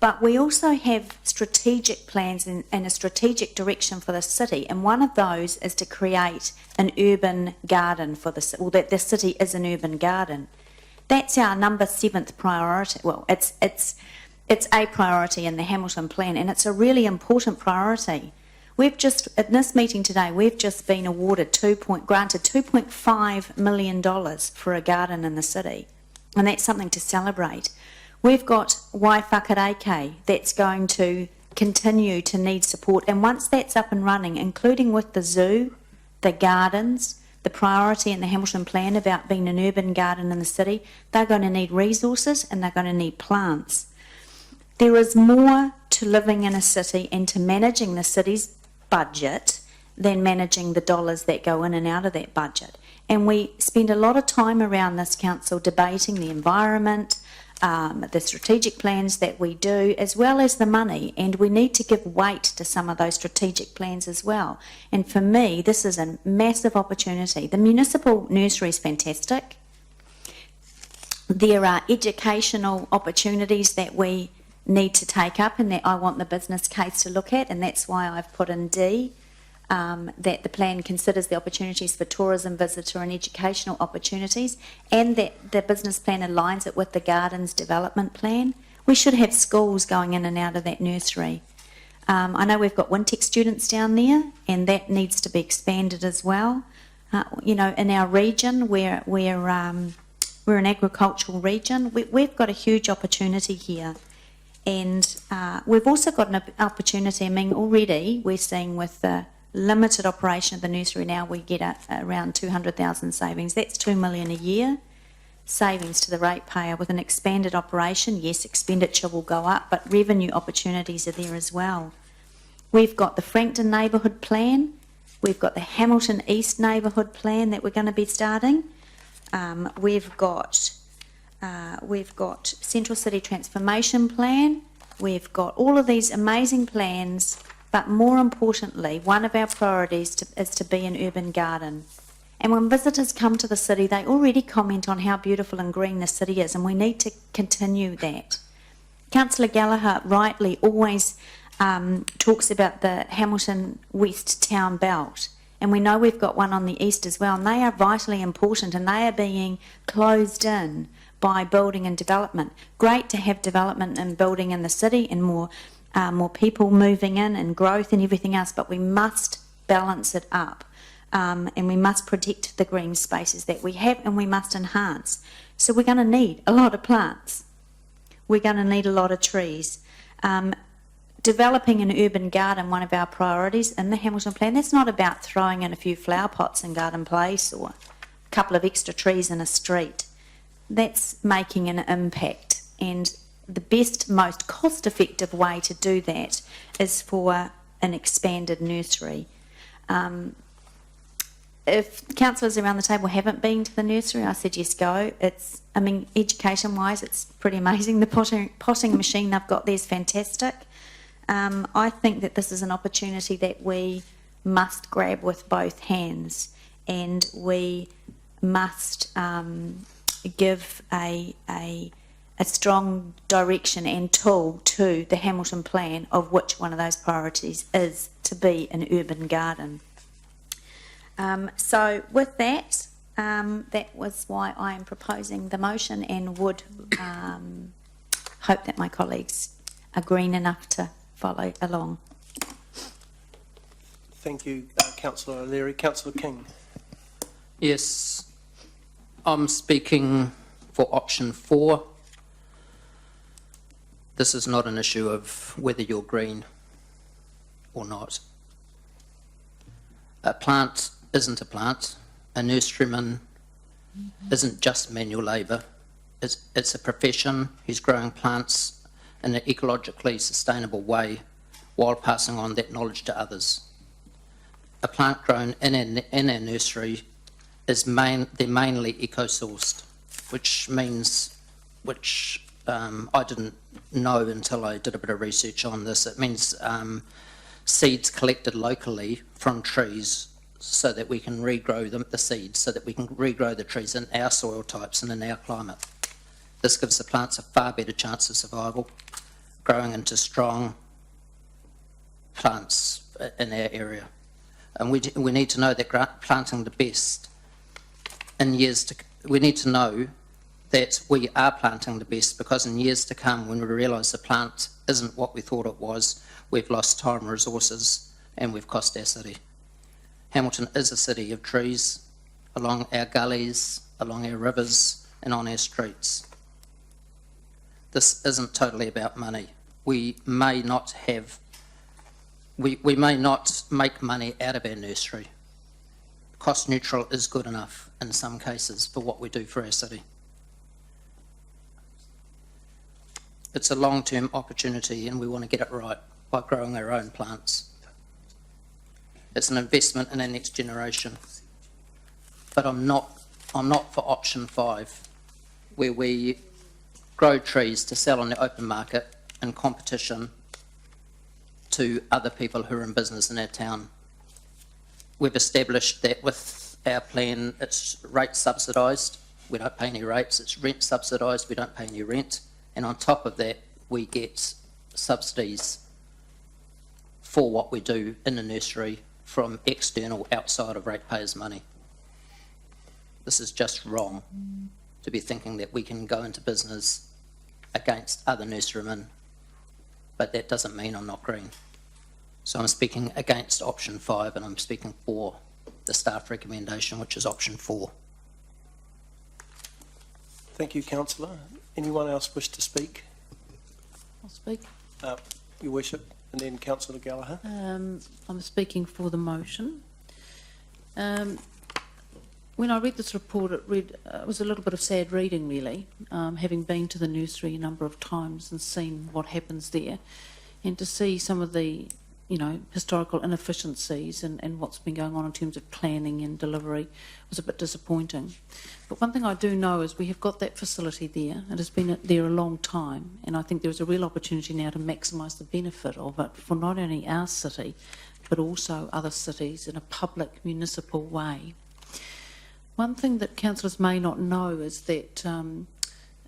But we also have strategic plans and a strategic direction for the city, and one of those is to create an urban garden for that the city is an urban garden. That's our number 7th priority. Well, it's a priority in the Hamilton plan, and it's a really important priority. We've just, at this meeting today, we've just been awarded granted $2.5 million for a garden in the city, and that's something to celebrate. We've got Waiwhakareke that's going to continue to need support, and once that's up and running, including with the zoo, the gardens, the priority in the Hamilton plan about being an urban garden in the city, they're going to need resources and they're going to need plants. There is more to living in a city and to managing the city's budget than managing the dollars that go in and out of that budget. And we spend a lot of time around this council debating the environment, the strategic plans that we do, as well as the money, and we need to give weight to some of those strategic plans as well. And for me, this is a massive opportunity. The municipal nursery is fantastic. there are educational opportunities that we need to take up and that I want the business case to look at, and that's why I've put in D, that the plan considers the opportunities for tourism, visitor and educational opportunities, and that the business plan aligns it with the gardens development plan. We should have schools going in and out of that nursery. I know we've got Wintec students down there, and that needs to be expanded as well. In our region, we're an agricultural region. We've got a huge opportunity here. And we've also got an opportunity, already we're seeing with the limited operation of the nursery now, we get around 200,000 savings. That's 2 million a year savings to the ratepayer. With an expanded operation, yes, expenditure will go up, but revenue opportunities are there as well. We've got the Frankton Neighbourhood Plan. We've got the Hamilton East Neighbourhood Plan that we're going to be starting. We've got Central City Transformation Plan. We've got all of these amazing plans, but more importantly, one of our priorities is to be an urban garden. And when visitors come to the city, they already comment on how beautiful and green the city is, and we need to continue that. Councillor Gallagher rightly always talks about the Hamilton West Town Belt, and we know we've got one on the east as well, and they are vitally important, and they are being closed in by building and development. Great to have development and building in the city and more people moving in and growth and everything else, but we must balance it up. And we must protect the green spaces that we have, and we must enhance. So we're going to need a lot of plants. We're going to need a lot of trees. Developing an urban garden, one of our priorities in the Hamilton Plan, that's not about throwing in a few flower pots in Garden Place or a couple of extra trees in a street. That's making an impact, and the best, most cost-effective way to do that is for an expanded nursery. If councillors around the table haven't been to the nursery, I suggest go. Education-wise, it's pretty amazing. The potting machine they've got there is fantastic. I think that this is an opportunity that we must grab with both hands, and we must give a strong direction and tool to the Hamilton Plan of which one of those priorities is to be an urban garden. So with that, that was why I am proposing the motion, and would hope that my colleagues are green enough to follow along. Thank you, Councillor O'Leary. Councillor King. Yes, I'm speaking for option 4. This is not an issue of whether you're green or not. A plant isn't a plant. A nurseryman isn't just manual labour. It's a profession who's growing plants in an ecologically sustainable way while passing on that knowledge to others. A plant grown in a nursery is they're mainly eco-sourced, which I didn't know until I did a bit of research on this. It means seeds collected locally from trees, so that we can regrow the seeds, so that we can regrow the trees in our soil types and in our climate. This gives the plants a far better chance of survival, growing into strong plants in our area. And we need to know that planting the best we need to know that we are planting the best, because in years to come, when we realise the plant isn't what we thought it was, we've lost time, resources, and we've cost our city. Hamilton is a city of trees along our gullies, along our rivers, and on our streets. This isn't totally about money. We may not make money out of our nursery. Cost neutral is good enough in some cases for what we do for our city. It's a long-term opportunity, and we want to get it right by growing our own plants. It's an investment in our next generation. But I'm not for option 5, where we grow trees to sell on the open market in competition to other people who are in business in our town. We've established that with our plan, it's rate subsidised, we don't pay any rates, it's rent subsidised, we don't pay any rent, and on top of that, we get subsidies for what we do in the nursery from external, outside of ratepayers' money. This is just wrong to be thinking that we can go into business against other nurserymen, but that doesn't mean I'm not green. So I'm speaking against option 5 and I'm speaking for the staff recommendation, which is option 4. Thank you, councillor. Anyone else wish to speak? I'll speak. Your worship, and then councillor Gallagher. I'm speaking for the motion. When I read this report, it was a little bit of sad reading, really, having been to the nursery a number of times and seen what happens there, and to see some of the, historical inefficiencies and what's been going on in terms of planning and delivery was a bit disappointing. But one thing I do know is we have got that facility there. It has been there a long time, and I think there is a real opportunity now to maximise the benefit of it for not only our city, but also other cities in a public, municipal way. One thing that councillors may not know is that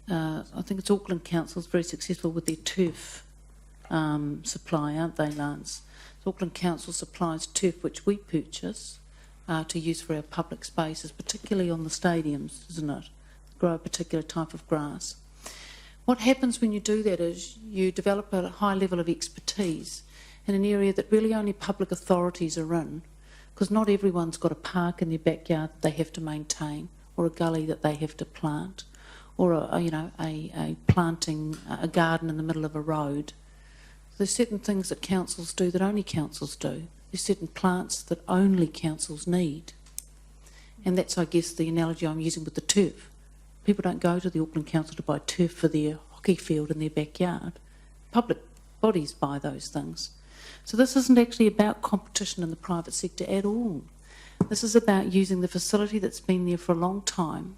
I think it's Auckland Council is very successful with their turf supply, aren't they, Lance? So Auckland Council supplies turf which we purchase to use for our public spaces, particularly on the stadiums, isn't it? Grow a particular type of grass. What happens when you do that is you develop a high level of expertise in an area that really only public authorities are in, because not everyone's got a park in their backyard that they have to maintain, or a gully that they have to plant, or a planting a garden in the middle of a road. There's certain things that councils do that only councils do. There's certain plants that only councils need. And that's, I guess, the analogy I'm using with the turf. People don't go to the Auckland Council to buy turf for their hockey field in their backyard. Public bodies buy those things. So this isn't actually about competition in the private sector at all. This is about using the facility that's been there for a long time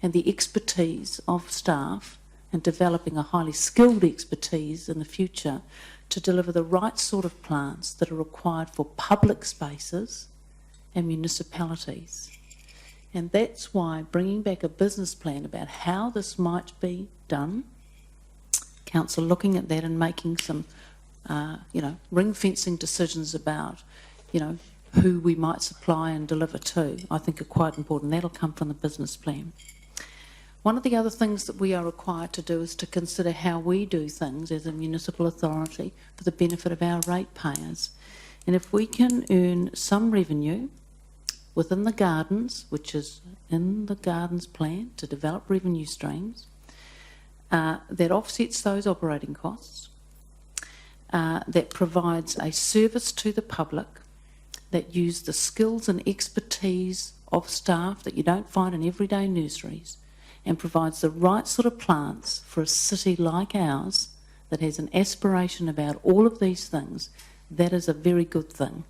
and the expertise of staff and developing a highly skilled expertise in the future to deliver the right sort of plants that are required for public spaces and municipalities. And that's why bringing back a business plan about how this might be done, council looking at that and making some ring-fencing decisions about, who we might supply and deliver to, I think are quite important. That'll come from the business plan. One of the other things that we are required to do is to consider how we do things as a municipal authority for the benefit of our ratepayers. And if we can earn some revenue within the gardens, which is in the gardens plan to develop revenue streams, that offsets those operating costs, that provides a service to the public, that use the skills and expertise of staff that you don't find in everyday nurseries, and provides the right sort of plants for a city like ours that has an aspiration about all of these things, that is a very good thing.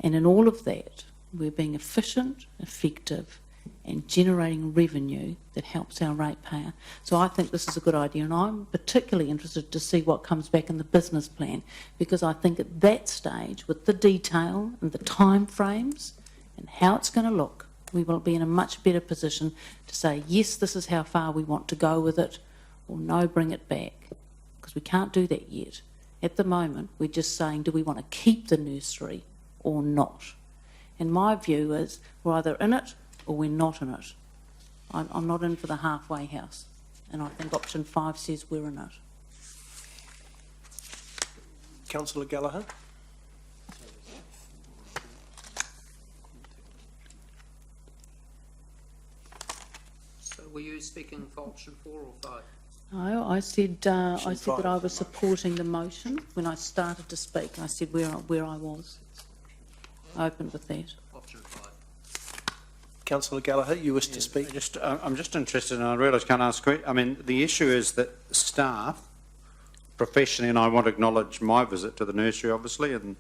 And in all of that, we're being efficient, effective, and generating revenue that helps our ratepayer. So I think this is a good idea, and I'm particularly interested to see what comes back in the business plan, because I think at that stage, with the detail and the time frames and how it's going to look, we will be in a much better position to say, yes, this is how far we want to go with it, or no, bring it back, because we can't do that yet. At the moment, we're just saying, do we want to keep the nursery or not? And my view is we're either in it or we're not in it. I'm not in for the halfway house, and I think option 5 says we're in it. Councillor Gallagher. So were you speaking for option 4 or 5? No, I said that I was supporting the motion when I started to speak. I said where I was. I opened with that. Option 5. Councillor Gallagher, you wish to speak? I'm just interested, and I realise I can't ask questions. I mean, the issue is that staff, professionally, and I want to acknowledge my visit to the nursery, obviously, and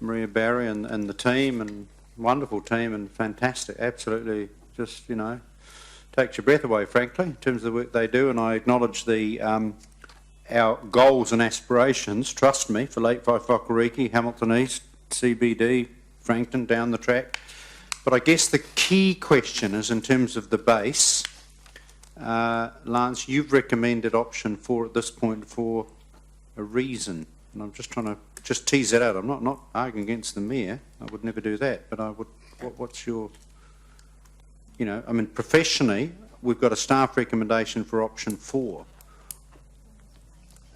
Maria Barry and the team, and wonderful team, and fantastic, absolutely, just, takes your breath away, frankly, in terms of the work they do, and I acknowledge our goals and aspirations, trust me, for Lake Whakauriki, Hamilton East, CBD, Frankton, down the track. But I guess the key question is in terms of the base. Lance, you've recommended option 4 at this point for a reason, and I'm just trying to just tease that out. I'm not arguing against the mayor. I would never do that, but I would. What's your? You know, I mean, professionally, we've got a staff recommendation for option 4,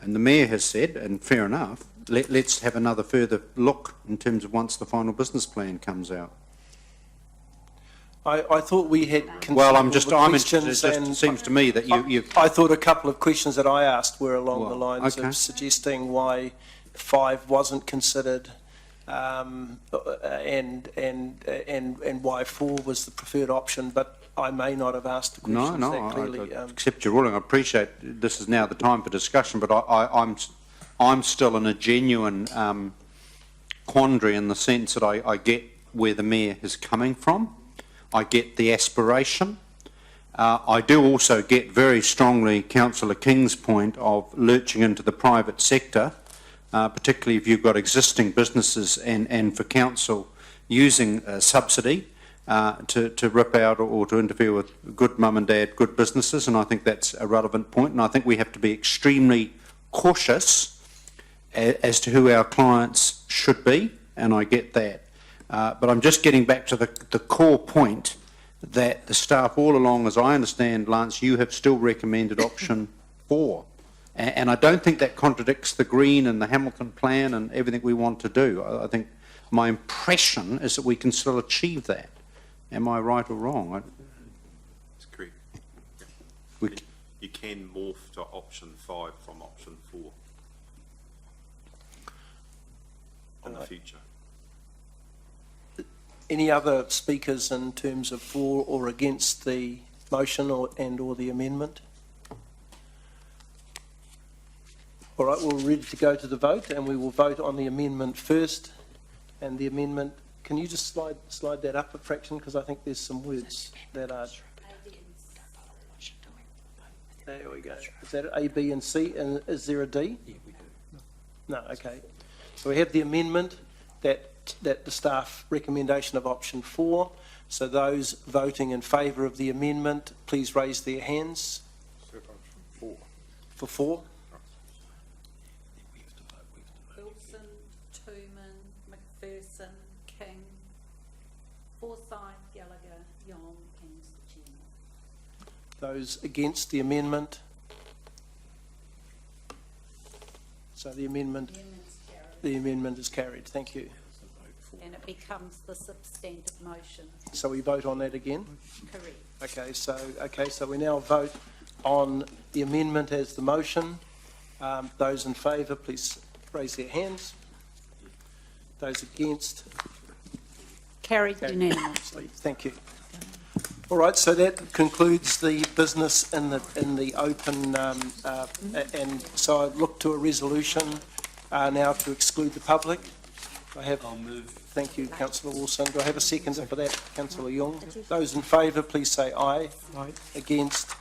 and the mayor has said, and fair enough, let's have another further look in terms of once the final business plan comes out. I thought we had. Well, I'm questions, it just seems to me that you. I thought a couple of questions that I asked were along the Well, lines okay. of suggesting why 5 wasn't considered, and why 4 was the preferred option. But I may not have asked the questions that clearly. I accept your ruling. I appreciate this is now the time for discussion, but I'm still in a genuine quandary in the sense that I get where the mayor is coming from. I get the aspiration. I do also get very strongly Councillor King's point of lurching into the private sector, particularly if you've got existing businesses and for council using subsidy to rip out or to interfere with good mum and dad, good businesses, and I think that's a relevant point, and I think we have to be extremely cautious as to who our clients should be, and I get that. But I'm just getting back to the core point that the staff all along, as I understand, Lance, you have still recommended option 4. And I don't think that contradicts the Green and the Hamilton plan and everything we want to do. I think my impression is that we can still achieve that. Am I right or wrong? That's correct. We, You can morph to option 5 from option 4 in the future. Any other speakers in terms of for or against the motion or the amendment? All right, we're ready to go to the vote, and we will vote on the amendment first. And the amendment, can you just slide that up a fraction, because I think there's some words that are. There we go. Is that A, B, and C? And is there a D? Yeah, we do. No, okay. So we have the amendment that the staff recommendation of option 4. So those voting in favour of the amendment, please raise their hands. For 4. Wilson, Tooman, McPherson, King, Forsyth, Gallagher, Young, and Mr Chairman. Those against the amendment? So the amendment is carried. Thank you. And it becomes the substantive motion. So we vote on that again? Correct. Okay, so we now vote on the amendment as the motion. Those in favour, please raise their hands. Those against? Carried unanimously. Thank you. All right, so that concludes the business in the open, and so I look to a resolution now to exclude the public. I'll move. Thank you, Councillor Wilson. Do I have a seconder for that, Councillor Young? Those in favour, please say aye. Aye. Against?